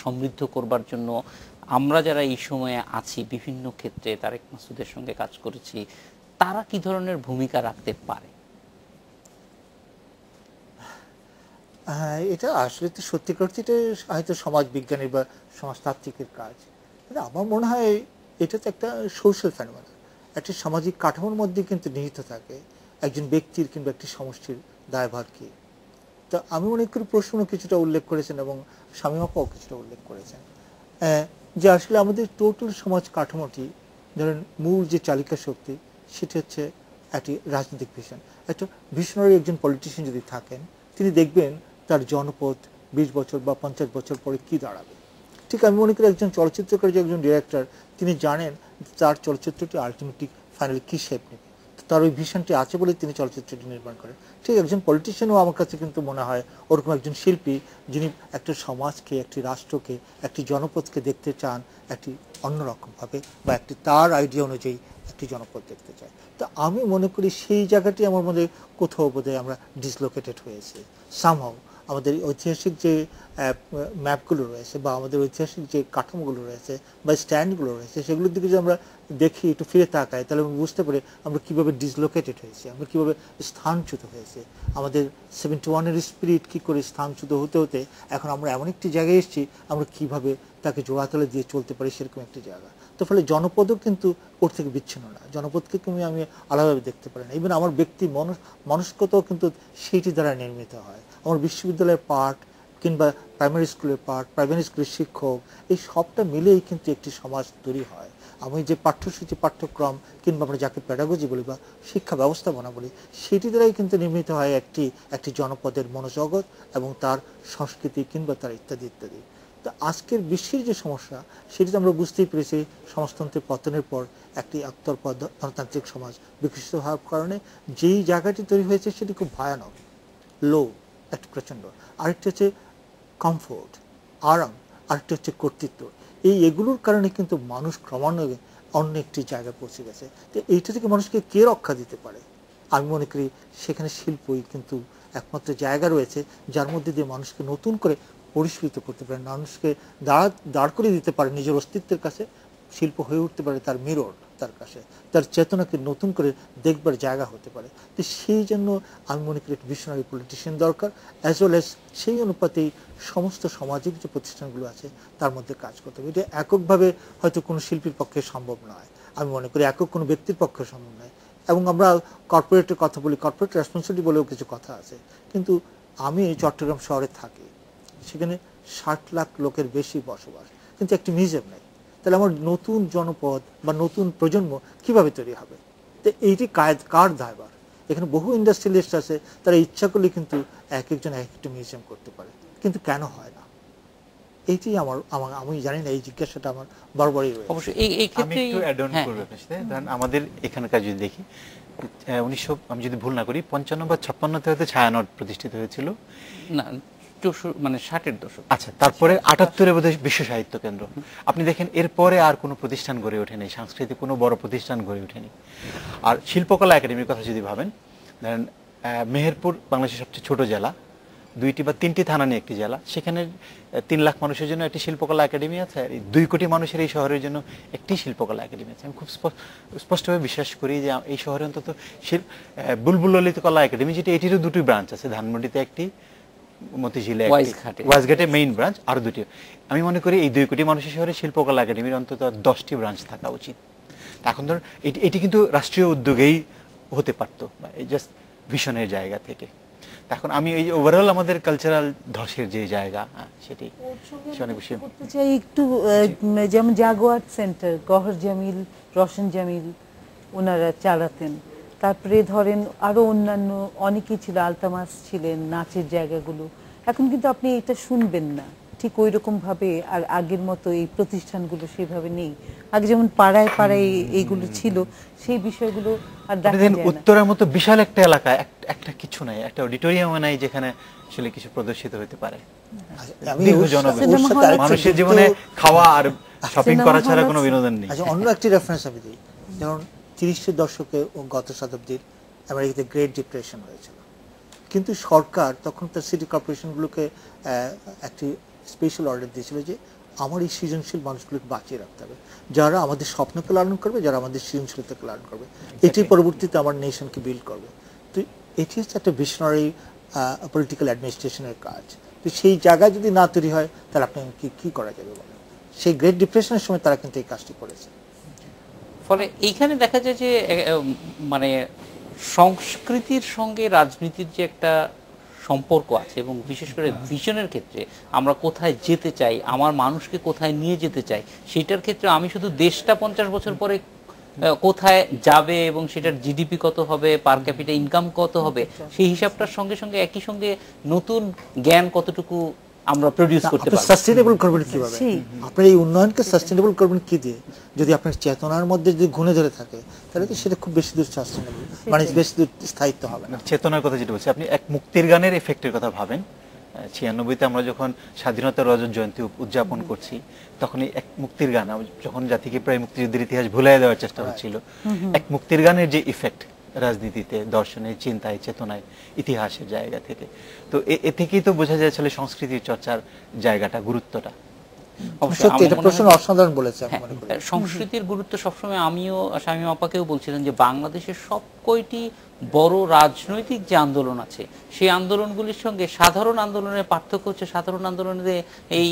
S1: সমৃদ্ধ করবার জন্য আমরা যারা এই সময়ে আছি, বিভিন্ন ক্ষেত্রে তারেক মাসুদের সঙ্গে কাজ করেছি, তারা কি ধরনের ভূমিকা রাখতে পারে?
S4: হ্যাঁ, এটা আসলে তো সত্যিকার অর্থে হয়তো সমাজ বিজ্ঞানী বা সমাজতাত্ত্বিকের কাজ। আমার মনে হয় এটা তো একটা সোশ্যাল ফেনোমেনন, একটা সামাজিক কাঠামোর মধ্যে কিন্তু নিহিত থাকে একজন ব্যক্তির কিংবা একটি সমষ্টির দায়ভার কি। তো আমি মনে করি প্রশ্ন কিছুটা উল্লেখ করেছেন এবং স্বামী আপাও কিছুটা উল্লেখ করেছেন যে আসলে আমাদের টোটাল সমাজ কাঠামোটি, ধরেন মূল যে চালিকা শক্তি সেটি হচ্ছে একটি রাজনৈতিক ভিশন। একটা ভিশনারি একজন পলিটিশিয়ান যদি থাকেন, তিনি দেখবেন তার জনপদ 20 বছর বা 50 বছর পরে কি দাঁড়াবে। ঠিক আমি মনে করি একজন চলচ্চিত্রকার যে একজন ডিরেক্টর, তিনি জানেন তার চলচ্চিত্রটি আলটিমেটলি ফাইনালি কি শেপ নেবে, তার ওই ভিশনটি আছে বলে তিনি চলচ্চিত্রটি নির্মাণ করেন। ঠিক একজন পলিটিশিয়ানও আমার কাছে কিন্তু মনে হয় ওরকম একজন শিল্পী, যিনি একটা সমাজকে, একটি রাষ্ট্রকে, একটি জনপদকে দেখতে চান একটি অন্যরকমভাবে, বা একটি তার আইডিয়া অনুযায়ী একটি জনপদ দেখতে চায়। তো আমি মনে করি সেই জায়গাটি আমার মধ্যে কোথাও বোধহয় আমরা ডিসলোকেটেড হয়েছে সামহাও। আমাদের ঐতিহাসিক যে ম্যাপগুলো রয়েছে বা আমাদের ঐতিহাসিক যে কাঠামোগুলো রয়েছে বা স্ট্যান্ডগুলো রয়েছে, সেগুলোর দিকে যদি আমরা দেখি, একটু ফিরে তাকাই, তাহলে আমরা বুঝতে পারি আমরা কীভাবে ডিসলোকেটেড হয়েছি, আমরা কীভাবে স্থানচ্যুত হয়েছে। আমাদের 71-এর স্পিরিট কী করে স্থানচ্যুত হতে হতে এখন আমরা এমন একটি জায়গায় এসেছি, আমরা কীভাবে তাকে জোড়াতলে দিয়ে চলতে পারি সেরকম একটি জায়গা। তো ফলে জনপদও কিন্তু ওর থেকে বিচ্ছিন্ন না, জনপদকে আমি আলাদাভাবে দেখতে পারি না। ইভেন আমার ব্যক্তি মনস্কতাও কিন্তু সেইটি দ্বারা নির্মিত হয়। আমার বিশ্ববিদ্যালয়ের পাঠ কিংবা প্রাইমারি স্কুলের পাঠ, প্রাইমারি স্কুলের শিক্ষক, এই সবটা মিলেই কিন্তু একটি সমাজ তৈরি হয়। আমি যে পাঠ্যসূচি, পাঠ্যক্রম কিংবা আমরা যাকে প্যাডাগজি বলি বা শিক্ষা ব্যবস্থাপনা বলি, সেটি দ্বারাই কিন্তু নির্মিত হয় একটি জনপদের মনোজগৎ এবং তার সংস্কৃতি কিংবা তার ইত্যাদি ইত্যাদি। তো আজকের বিশ্বের যে সমস্যা, সেটি আমরা বুঝতেই পেরেছি সমাজতন্ত্রের পতনের পর একটি একতরফা গণতান্ত্রিক সমাজ বিকশিত হওয়ার কারণে যেই জায়গাটি তৈরি হয়েছে সেটি খুব ভয়ানক, লো, একটা প্রচণ্ড। আরেকটি হচ্ছে কমফোর্ট, আরাম, আরেকটি হচ্ছে কর্তৃত্ব। এগুলোর কারণে কিন্তু মানুষ ক্রমান্বয়ে অন্য একটি জায়গায় পৌঁছে গেছে। তো এইটা থেকে মানুষকে কে রক্ষা দিতে পারে? আমি মনে করি সেখানে শিল্পই কিন্তু একমাত্র জায়গা রয়েছে যার মধ্যে দিয়ে মানুষকে নতুন করে পরিস্ফুট করতে পারে, মানুষকে দাঁড় করিয়ে দিতে পারে নিজের অস্তিত্বের কাছে। শিল্প হয়ে উঠতে পারে তার মিরর, তার কাছে তার চেতনাকে নতুন করে দেখবার জায়গা হতে পারে। তো সেই জন্য আমি মনে করি একটা ভিশনারি পলিটিশিয়ান দরকার, অ্যাজ ওয়েল অ্যাজ সেই অনুপাতেই সমস্ত সামাজিক যে প্রতিষ্ঠানগুলো আছে তার মধ্যে কাজ করতে হবে। এটা এককভাবে হয়তো কোনো শিল্পীর পক্ষে সম্ভব নয়, আমি মনে করি একক কোনো ব্যক্তির পক্ষে সম্ভব নয়। এবং আমরা কর্পোরেটের কথা বলি, কর্পোরেট রেসপন্সিবিলিটি বলেও কিছু কথা আছে, কিন্তু আমি চট্টগ্রাম শহরে থাকি, সেখানে 60 লাখ লোকের বেশি বসবাস, কিন্তু একটি মিউজিয়াম নেই। তাহলে আমার নতুন জনপদ বা নতুন প্রজন্ম কিভাবে তৈরি হবে? তো এইটি কার দায়ভার? এখানে বহু ইন্ডাস্ট্রিয়ালিস্ট আছে, তারা ইচ্ছা করলে কিন্তু এক একজন এক একটা মিউজিয়াম করতে পারে, কিন্তু কেন হয় না? এইটি আমি জানি না, এই জিজ্ঞাসাটা আমার বারবারই রয়েছে।
S1: অবশ্যই এই ক্ষেত্রে
S3: আমি একটু অ্যাড অন করব আপনার সাথে। ধরেন আমাদের এখানকার যদি দেখি, 1900 আমি যদি ভুল না করি 55 বা 56-তে হয়তো ছায়ানট প্রতিষ্ঠিত হয়েছিল,
S1: না 60-এর দশক।
S3: আচ্ছা, তারপরে 78-এ বোধহয় বিশ্ব সাহিত্য কেন্দ্র। আপনি দেখেন এরপরে আর কোনো প্রতিষ্ঠান গড়ে ওঠেনি, সাংস্কৃতিক কোনো বড় প্রতিষ্ঠান গড়ে ওঠেনি। আর শিল্পকলা একাডেমির কথা যদি ভাবেন, ধরেন মেহেরপুর বাংলাদেশের সবচেয়ে ছোট জেলা, 2টি বা 3টি থানা নিয়ে একটি জেলা, সেখানে 3 লাখ মানুষের জন্য একটি শিল্পকলা একাডেমি আছে, আর 2 কোটি মানুষের এই শহরের জন্য একটি শিল্পকলা একাডেমি আছে। আমি খুব স্পষ্টভাবে বিশ্বাস করি যে এই শহরে অন্তত বুলবুল ললিত কলা একাডেমি, যেটা এটিরও 2টি ব্রাঞ্চ আছে, ধানমন্ডিতে একটি, মতিঝিলে, ওয়াইজঘাটে মেইন ব্রাঞ্চ, আর 2টি। আমি মনে করি এই 2 কোটি মানুষের শহরে শিল্পকলা একাডেমির অন্তত 10টি ব্রাঞ্চ থাকা উচিত। এখন ধর এটি কিন্তু রাষ্ট্রীয় উদ্যোগেই হতে পারতো, এই জাস্ট ভিশনের জায়গা থেকে। এখন আমি এই ওভারঅল আমাদের কালচারাল ধসের যে জায়গা, সেটি অনেক বেশি
S2: করতে চাই একটু। যেমন জাগোয়ার সেন্টার গহর জামিল, রওশন জামিল ওনারা চালাতেন। তারপরে ধরেন আরো অন্যান্য অনেকেই ছিল, আলতামাস ছিলেন, নাচের জায়গাগুলো। এখন কিন্তু আপনি এটা শুনবেন না ঠিক ওই রকম ভাবে, আর আগের মতো এই প্রতিষ্ঠানগুলো সেভাবে নেই। আগে যেমন পাড়ায় পাড়ায় এইগুলো ছিল, সেই বিষয়গুলো আর দেখা যায় না।
S3: উত্তরের মতো বিশাল একটা এলাকায় একটা কিছু নাই, একটা অডিটোরিয়াম নাই যেখানে আসলে কিছু প্রদর্শিত হতে পারে। মানুষের জীবনে খাওয়া আর শপিং করা ছাড়া কোনো বিনোদন নেই।
S4: আচ্ছা, অন্য একটি রেফারেন্স আমি দিই। যেমন 30-এর দশকে ও গত শতাব্দীর আমেরিকাতে গ্রেট ডিপ্রেশন হয়েছিল, কিন্তু সরকার তখন তার সিটি কর্পোরেশনগুলোকে একটি স্পেশাল অর্ডার দিয়েছিল যে আমার এই সৃজনশীল মানুষগুলোকে বাঁচিয়ে রাখতে হবে, যারা আমাদের স্বপ্নকে লালন করবে, যারা আমাদের সৃজনশীলতাকে লালন করবে, এটি পরবর্তীতে আমার নেশনকে বিল্ড করবে। তো এটি হচ্ছে একটা ভিশনারি পলিটিক্যাল অ্যাডমিনিস্ট্রেশনের কাজ। তো সেই জায়গায় যদি না তৈরি হয়, তাহলে আপনি কি করা যাবে বলেন? সেই গ্রেট ডিপ্রেশনের সময় তারা কিন্তু এই কাজটি করেছে।
S1: ফলে এইখানে দেখা যায় যে মানে সংস্কৃতির সঙ্গে রাজনীতির যে একটা সম্পর্ক আছে, এবং বিশেষ করে ভিশনের ক্ষেত্রে আমরা কোথায় যেতে চাই, আমার মানুষকে কোথায় নিয়ে যেতে চাই, সেটার ক্ষেত্রে আমি শুধু দেশটা 50 বছর পরে কোথায় যাবে এবং সেটার জিডিপি কত হবে, পার ক্যাপিটা ইনকাম কত হবে, সেই হিসাবটার সঙ্গে সঙ্গে একই সঙ্গে নতুন জ্ঞান কতটুকু আমরা প্রডিউস করতে পারবো।
S4: সাস্টেইনেবল করবেন কিভাবে? আপনার এই উন্নয়নকে সাস্টেইনেবল করবেন কি দিয়ে? যদি আপনার চেতনার মধ্যে যদি ঘুণে ধরে থাকে তাহলে তো সেটা খুব বেশি দূর সাস্টেইনেবল, মানে বেশি দূর স্থায়িত্ব হবে না।
S3: চেতনার কথা যেটা বলছি, আপনি এক মুক্তির গানের এফেক্টের কথা ভাবেন। 96-তে আমরা যখন স্বাধীনতার রজত জয়ন্তী উদযাপন করছি, তখনই এক মুক্তির গান, যখন জাতিকে প্রায় মুক্তিযুদ্ধের ইতিহাস ভুলাই দেওয়ার চেষ্টা হচ্ছিল, এক মুক্তির গানের যে ইফেক্ট রাজনীতিতে, দর্শনে, চিন্তায়, চেতনায়, ইতিহাসের জায়গা থেকে, তো এ থেকেই তো বোঝা যায় আসলে সংস্কৃতির চর্চার জায়গাটা, গুরুত্বটা।
S4: সত্যি এটা প্রশ্ন অসাধারণ বলেছে আমি মনে করি।
S1: সংস্কৃতির গুরুত্ব সবসময়, আমিও শামীম আপাকেও বলছিলাম যে বাংলাদেশের সব কয়টি বড় রাজনৈতিক যে আন্দোলন আছে, সেই আন্দোলনগুলির সঙ্গে সাধারণ আন্দোলনের পার্থক্য হচ্ছে, সাধারণ আন্দোলনে এই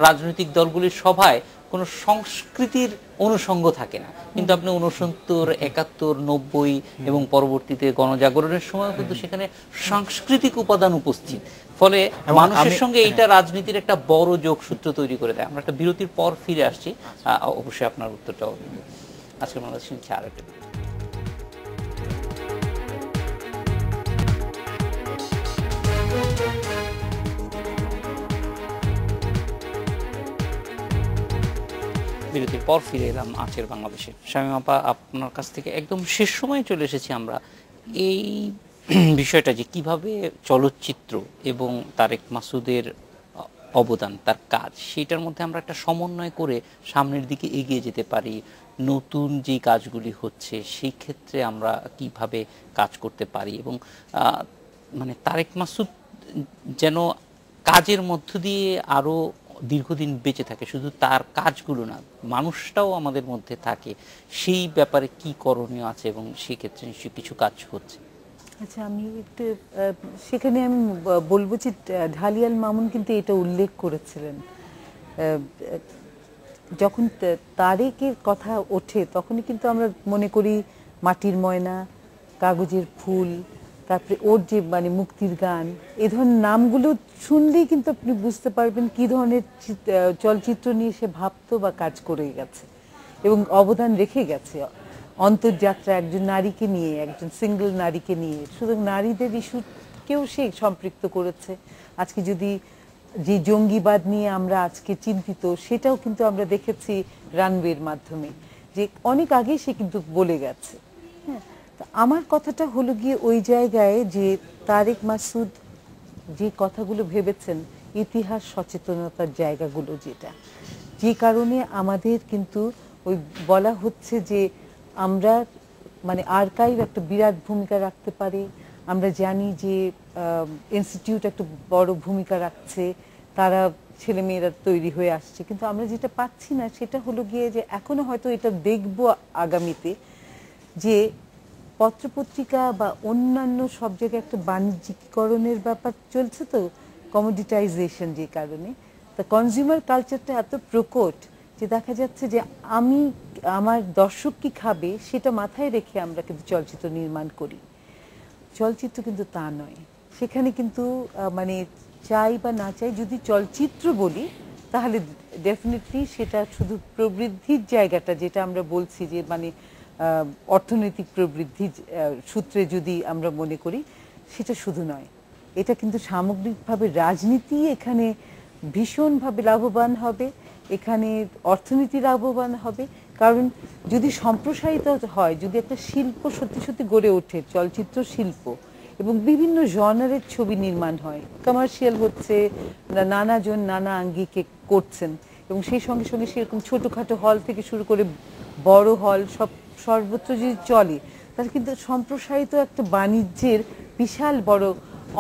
S1: রাজনৈতিক দলগুলির সভায় কোনো সংস্কৃতির অনুষঙ্গ থাকে না, কিন্তু আপনি 69, 71, 90 এবং পরবর্তীতে গণজাগরণের সময় কিন্তু সেখানে সাংস্কৃতিক উপাদান উপস্থিত, ফলে মানুষের সঙ্গে এইটা রাজনীতির একটা বড় যোগসূত্র তৈরি করে দেয়। আমরা একটা বিরতির পর ফিরে আসছি, অবশ্যই আপনার উত্তরটাও আজকে বাংলাদেশ নিচ্ছে আরেকটা বিরতি। বিরতির পর ফিরে এলাম আজকের বাংলাদেশে। শামীম আপা, আপনার কাছ থেকে একদম শেষ সময়ে চলে এসেছি আমরা এই বিষয়টা যে কিভাবে চলচ্চিত্র এবং তারেক মাসুদের অবদান, তার কাজ, সেটার মধ্যে আমরা একটা সমন্বয় করে সামনের দিকে এগিয়ে যেতে পারি। নতুন যে কাজগুলি হচ্ছে সেই ক্ষেত্রে আমরা কিভাবে কাজ করতে পারি এবং মানে তারেক মাসুদ যেন কাজের মধ্য দিয়ে আরো দীর্ঘদিন বেঁচে থাকে, শুধু তার কাজগুলো না, মানুষটাও আমাদের মধ্যে থাকে, সেই ব্যাপারে কি করণীয় আছে এবং সেই ক্ষেত্রে নিশ্চয়ই কিছু কাজ হচ্ছে।
S2: আচ্ছা, আমি একটু সেখানে আমি বলবো যে ঢালিয়াল মামুন কিন্তু এটা উল্লেখ করেছিলেন, যখন তারেকের কথা ওঠে তখনই কিন্তু আমরা মনে করি মাটির ময়না, কাগজের ফুল, তারপরে ওর যে মানে মুক্তির গান, এ ধরনের নামগুলো শুনলেই কিন্তু আপনি বুঝতে পারবেন কি ধরনের চলচ্চিত্র নিয়ে সে ভাবতো বা কাজ করে গেছে এবং অবদান রেখে গেছে। অন্তর্যাত্রা, একজন নারীকে নিয়ে, একজন সিঙ্গেল নারীকে নিয়ে, শুধু নারীদের ইস্যুকেও সে সম্পৃক্ত করেছে। আজকে যদি যে জঙ্গিবাদ নিয়ে আমরা আজকে চিন্তিত, সেটাও কিন্তু আমরা দেখেছি রানওয়ের মাধ্যমে, যে অনেক আগেই সে কিন্তু বলে গেছে। হ্যাঁ, আমার কথাটা হলো গিয়ে ওই জায়গায় যে তারেক মাসুদ যে কথাগুলো ভেবেছেন, ইতিহাস সচেতনতার জায়গাগুলো, যেটা যে কারণে আমাদের কিন্তু ওই বলা হচ্ছে যে আমরা মানে আর্কাইভ একটা বিরাট ভূমিকা রাখতে পারে। আমরা জানি যে ইনস্টিটিউট একটা বড় ভূমিকা রাখছে, তারা ছেলেমেয়েরা তৈরি হয়ে আসছে, কিন্তু আমরা যেটা পাচ্ছি না সেটা হলো গিয়ে যে এখনো হয়তো এটা দেখবো আগামীতে, যে পত্রপত্রিকা বা অন্যান্য সব জায়গায় একটা বাণিজ্যিকরণের ব্যাপার চলছে, তো কমোডিটাইজেশন, যে কারণে তা কনজিউমার কালচারটা এত প্রকট যে দেখা যাচ্ছে যে আমি আমার দর্শক কি খাবে সেটা মাথায় রেখে আমরা কিন্তু চলচ্চিত্র নির্মাণ করি। চলচ্চিত্র কিন্তু তা নয়, সেখানে কিন্তু মানে চাই বা না চাই, যদি চলচ্চিত্র বলি তাহলে ডেফিনেটলি সেটা শুধু প্রবৃদ্ধির জায়গাটা, যেটা আমরা বলছি যে মানে অর্থনৈতিক প্রবৃদ্ধির সূত্রে যদি আমরা মনে করি, সেটা শুধু নয়, এটা কিন্তু সামগ্রিকভাবে রাজনীতি এখানে ভীষণভাবে লাভবান হবে, এখানে অর্থনীতি লাভবান হবে। কারণ যদি সম্প্রসারিত হয়, যদি একটা শিল্প সত্যি সত্যি গড়ে ওঠে, চলচ্চিত্র শিল্প, এবং বিভিন্ন জনারের ছবি নির্মাণ হয়, কমার্শিয়াল হচ্ছে, নানাজন নানা আঙ্গিকে করছেন, এবং সেই সঙ্গে সঙ্গে সেরকম ছোটোখাটো হল থেকে শুরু করে বড় হল সর্বত্র যদি চলে, তাহলে কিন্তু সম্প্রসারিত একটা বাণিজ্যের বিশাল বড়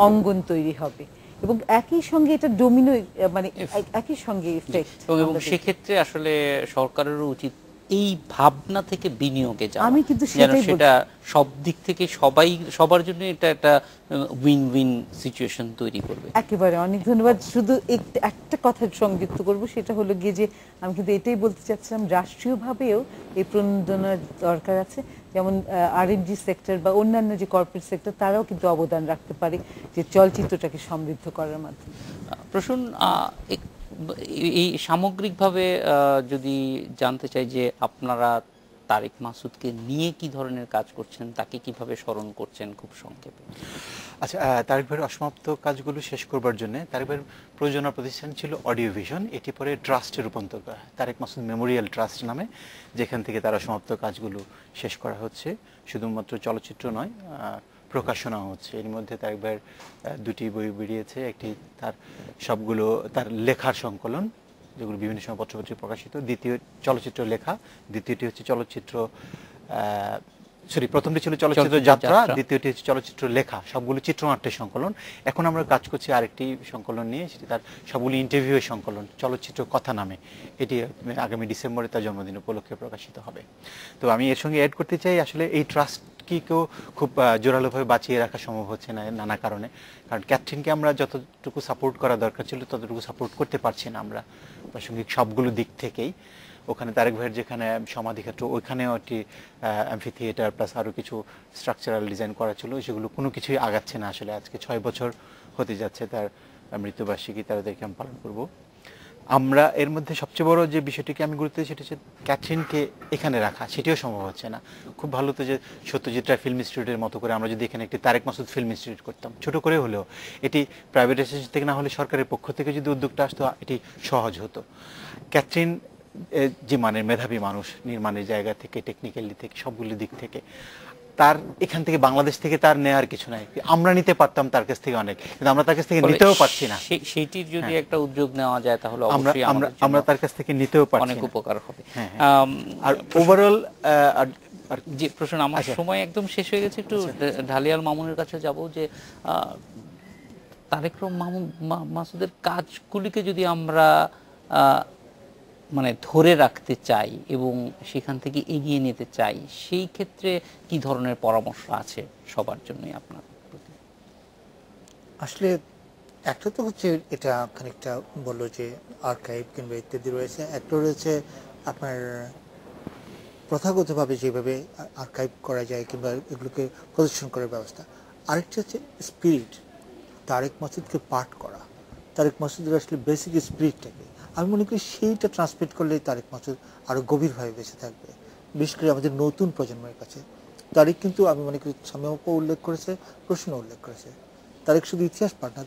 S2: অঙ্গন তৈরি হবে, এবং একই সঙ্গে এটা ডোমিনো, মানে একই সঙ্গে ইফেক্ট।
S1: এবং সেক্ষেত্রে আসলে সরকারেরও উচিত এই ভাবনা থেকে বিনিয়োগে যাওয়া,
S2: আমি কিন্তু
S1: যেন সেটা সব দিক থেকে সবার জন্য এটা একটা উইন উইন সিচুয়েশন তৈরি করবে।
S2: একেবারে অনেক ধন্যবাদ। শুধু একটা কথা সংযুক্ত করব, সেটা হলো গিয়ে যে আমি কিন্তু এটাই বলতে চাচ্ছিলাম, রাষ্ট্রীয়ভাবেও এই প্রণোদনার দরকার আছে, যেমন R&D সেক্টর বা অন্যান্য যে কর্পোরেট সেক্টর, তারাও কিন্তু অবদান রাখতে পারে যে চলচ্চিত্রটাকে সমৃদ্ধ করার মাধ্যমে।
S1: প্রসূন, এই সামগ্রিকভাবে যদি জানতে চাই যে আপনারা তারেক মাসুদকে নিয়ে কি ধরনের কাজ করছেন, তাকে কিভাবে স্মরণ করছেন খুব সংক্ষেপে?
S3: আচ্ছা, তারেক ভাইয়ের অসমাপ্ত কাজগুলো শেষ করবার জন্য তারেক ভাইয়ের প্রযোজনা প্রতিষ্ঠান ছিল অডিও ভিশন, এটি পরে ট্রাস্টে রূপান্তর করা হয়, তারেক মাসুদ মেমোরিয়াল ট্রাস্ট নামে, যেখান থেকে তার অসমাপ্ত কাজগুলো শেষ করা হচ্ছে। শুধুমাত্র চলচ্চিত্র নয়, প্রকাশনা হচ্ছে। এর মধ্যে তারেক ভাইয়ের দুটি বই বেরিয়েছে, একটি তার সবগুলো তার লেখার সংকলন, যেগুলো বিভিন্ন সময় পত্রপত্রিকায় প্রকাশিত, দ্বিতীয় চলচ্চিত্র লেখা, দ্বিতীয়টি হচ্ছে চলচ্চিত্র প্রথমটি ছিল চলচ্চিত্র যাত্রা, দ্বিতীয়টি হচ্ছে চলচ্চিত্র লেখা, সবগুলো চিত্রনাট্যের সংকলন। এখন আমরা কাজ করছি আরেকটি সংকলন নিয়ে, সেটি তার সবগুলো ইন্টারভিউয়ের সংকলন, চলচ্চিত্র কথা নামে। এটি আগামী ডিসেম্বরে তার জন্মদিন উপলক্ষে প্রকাশিত হবে। তো আমি এর সঙ্গে অ্যাড করতে চাই, আসলে এই ট্রাস্টকেও খুব জোরালোভাবে বাঁচিয়ে রাখা সম্ভব হচ্ছে না নানা কারণে। কারণ ক্যাথরিনকে আমরা যতটুকু সাপোর্ট করা দরকার ছিল ততটুকু সাপোর্ট করতে পারছি না আমরা প্রাসঙ্গিক সবগুলো দিক থেকেই। ওখানে তারেক ভাইয়ের যেখানে সমাধিক্ষেত্র, ওইখানেও একটি অ্যাম্ফি থিয়েটার প্লাস আরও কিছু স্ট্রাকচারাল ডিজাইন করা ছিল, সেগুলো কোনো কিছুই আগাচ্ছে না। আসলে আজকে 6 বছর হতে যাচ্ছে তার মৃত্যুবার্ষিকী, তাদেরকে আমি পালন করব। আমরা এর মধ্যে সবচেয়ে বড় যে বিষয়টিকে আমি গুরুত্ব দিই সেটা হচ্ছে ক্যাথরিনকে এখানে রাখা, সেটিও সম্ভব হচ্ছে না। খুব ভালো তো যে সত্যজিৎ রায় ফিল্ম ইনস্টিটিউটের মতো করে আমরা যদি এখানে একটি তারেক মাসুদ ফিল্ম ইনস্টিটিউট করতাম, ছোট করে হলেও, এটি প্রাইভেটাইজেশন থেকে না হলে সরকারের পক্ষ থেকে যদি উদ্যোগটা আসতো এটি সহজ হতো। ক্যাথরিন যে মানের মেধাবী মানুষ, নির্মাণের জায়গা থেকে, টেকনিক্যালি থেকে, সবগুলো দিক থেকে, তার এখান থেকে বাংলাদেশ থেকে তার নেয়ার কিছু নাই। আমরা নিতে পারতাম তার কাছ থেকে অনেক, কিন্তু আমরা তার কাছ থেকে নিতেও পারছি না।
S1: সেইটির যদি একটা উদ্যোগ নেওয়া যায় তাহলে অবশ্যই
S3: আমরা তার কাছ থেকে নিতেও পারছি,
S1: অনেক উপকার হবে।
S3: আর ওভারঅল
S1: যে প্রশ্ন, আমার সময় একদম শেষ হয়ে গেছে, একটু ঢালিয়াল মামুনের কাছে যাব যে তারেক মাসুদের কাজগুলিকে যদি আমরা মানে ধরে রাখতে চাই এবং সেখান থেকে এগিয়ে নিতে চাই, সেই ক্ষেত্রে কি ধরনের পরামর্শ আছে সবার জন্যই আপনার প্রতি?
S4: আসলে একটা তো হচ্ছে এটা খানিকটা বললো যে আর্কাইভ কিংবা ইত্যাদি রয়েছে, একটা রয়েছে আপনার প্রথাগতভাবে যেভাবে আর্কাইভ করা যায় কিংবা এগুলোকে প্রদর্শন করার ব্যবস্থা, আরেকটি হচ্ছে স্পিরিট, তারেক মাসুদকে পাঠ করা, তারেক মাসুদের আসলে বেসিক স্পিরিটটাকে আমি মনে করি সেইটা ট্রান্সমিট করলে তারেক মাসুদ আরও গভীরভাবে বেঁচে থাকবে, বিশেষ করে আমাদের নতুন প্রজন্মের কাছে। তারেক কিন্তু আমি মনে করি সাম্যপা উল্লেখ করেছে, প্রশ্ন উল্লেখ করেছে, তারেক শুধু ইতিহাস পাঠ না,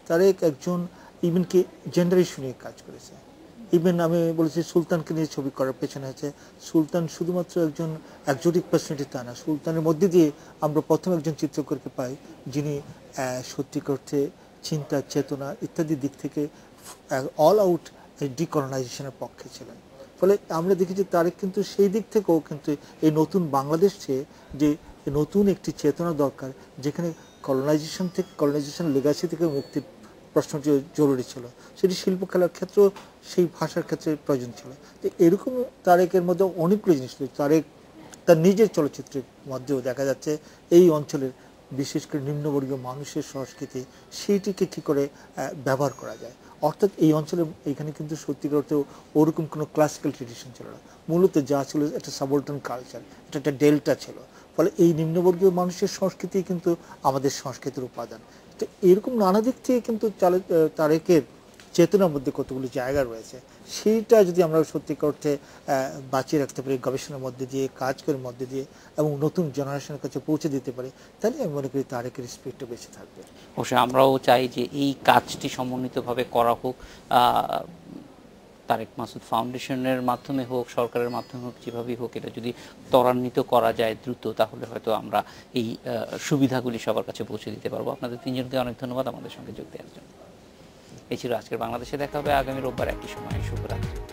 S4: তারেক একজন ইভেন কি জেন্ডার ইস্যু নিয়ে কাজ করেছে। ইভেন আমি বলেছি সুলতানকে নিয়ে ছবি করার পেছনে হচ্ছে, সুলতান শুধুমাত্র একজন একজোটিক পার্সোনালিটি তা না, সুলতানের মধ্যে দিয়ে আমরা প্রথম একজন চিত্রকরকে পাই যিনি সত্যিকার অর্থে চিন্তা, চেতনা ইত্যাদি দিক থেকে অল আউট ডিকলোনাইজেশনের পক্ষে ছিলেন। ফলে আমরা দেখি যে তারেক কিন্তু সেই দিক থেকেও কিন্তু এই নতুন বাংলাদেশ চেয়ে যে নতুন একটি চেতনা দরকার, যেখানে কলোনাইজেশন লেগাসি থেকে মুক্তির প্রশ্নটি জরুরি ছিল, সেটি শিল্পকলার ক্ষেত্র, সেই ভাষার ক্ষেত্রে প্রয়োজন ছিল। তো এরকম তারেকের মধ্যে অনেকগুলো জিনিস ছিল। তারেক তার নিজের চলচ্চিত্রের মধ্যেও দেখা যাচ্ছে এই অঞ্চলের বিশেষ করে নিম্নবর্গীয় মানুষের সংস্কৃতি, সেইটিকে কী করে ব্যবহার করা যায়। অর্থাৎ এই অঞ্চলে এখানে কিন্তু সত্যিকার অর্থে ওরকম কোনো ক্লাসিক্যাল ট্রেডিশন ছিল না, মূলত যা ছিল একটা সাবঅল্টার্ন কালচার, এটা একটা ডেল্টা ছিল। ফলে এই নিম্নবর্গীয় মানুষের সংস্কৃতি কিন্তু আমাদের সংস্কৃতির উপাদান। তো এরকম নানা দিক থেকে কিন্তু তারেকের চেতনার মধ্যে কতগুলো জায়গা রয়েছে, সেইটা যদি আমরা সত্যিকার অর্থে বাঁচিয়ে রাখতে পারি গবেষণার মধ্যে দিয়ে, কাজ করার মধ্যে দিয়ে এবং নতুন জেনারেশনের কাছে পৌঁছে দিতে পারি, তাহলে আমি মনে করি তারেকের স্পিরিটটা বেঁচে থাকবে।
S1: অবশ্যই আমরাও চাই যে এই কাজটি সমন্বিতভাবে করা হোক, তারেক মাসুদ ফাউন্ডেশনের মাধ্যমে হোক, সরকারের মাধ্যমে হোক, যেভাবেই হোক, এটা যদি ত্বরান্বিত করা যায় দ্রুত, তাহলে হয়তো আমরা এই সুবিধাগুলি সবার কাছে পৌঁছে দিতে পারবো। আপনাদের তিনজনকে অনেক ধন্যবাদ আমাদের সঙ্গে যোগ দেওয়ার জন্য। এই ছিল আজকের বাংলাদেশে। দেখা হবে আগামী রোববার একই সময়ে। শুভরাত্রি।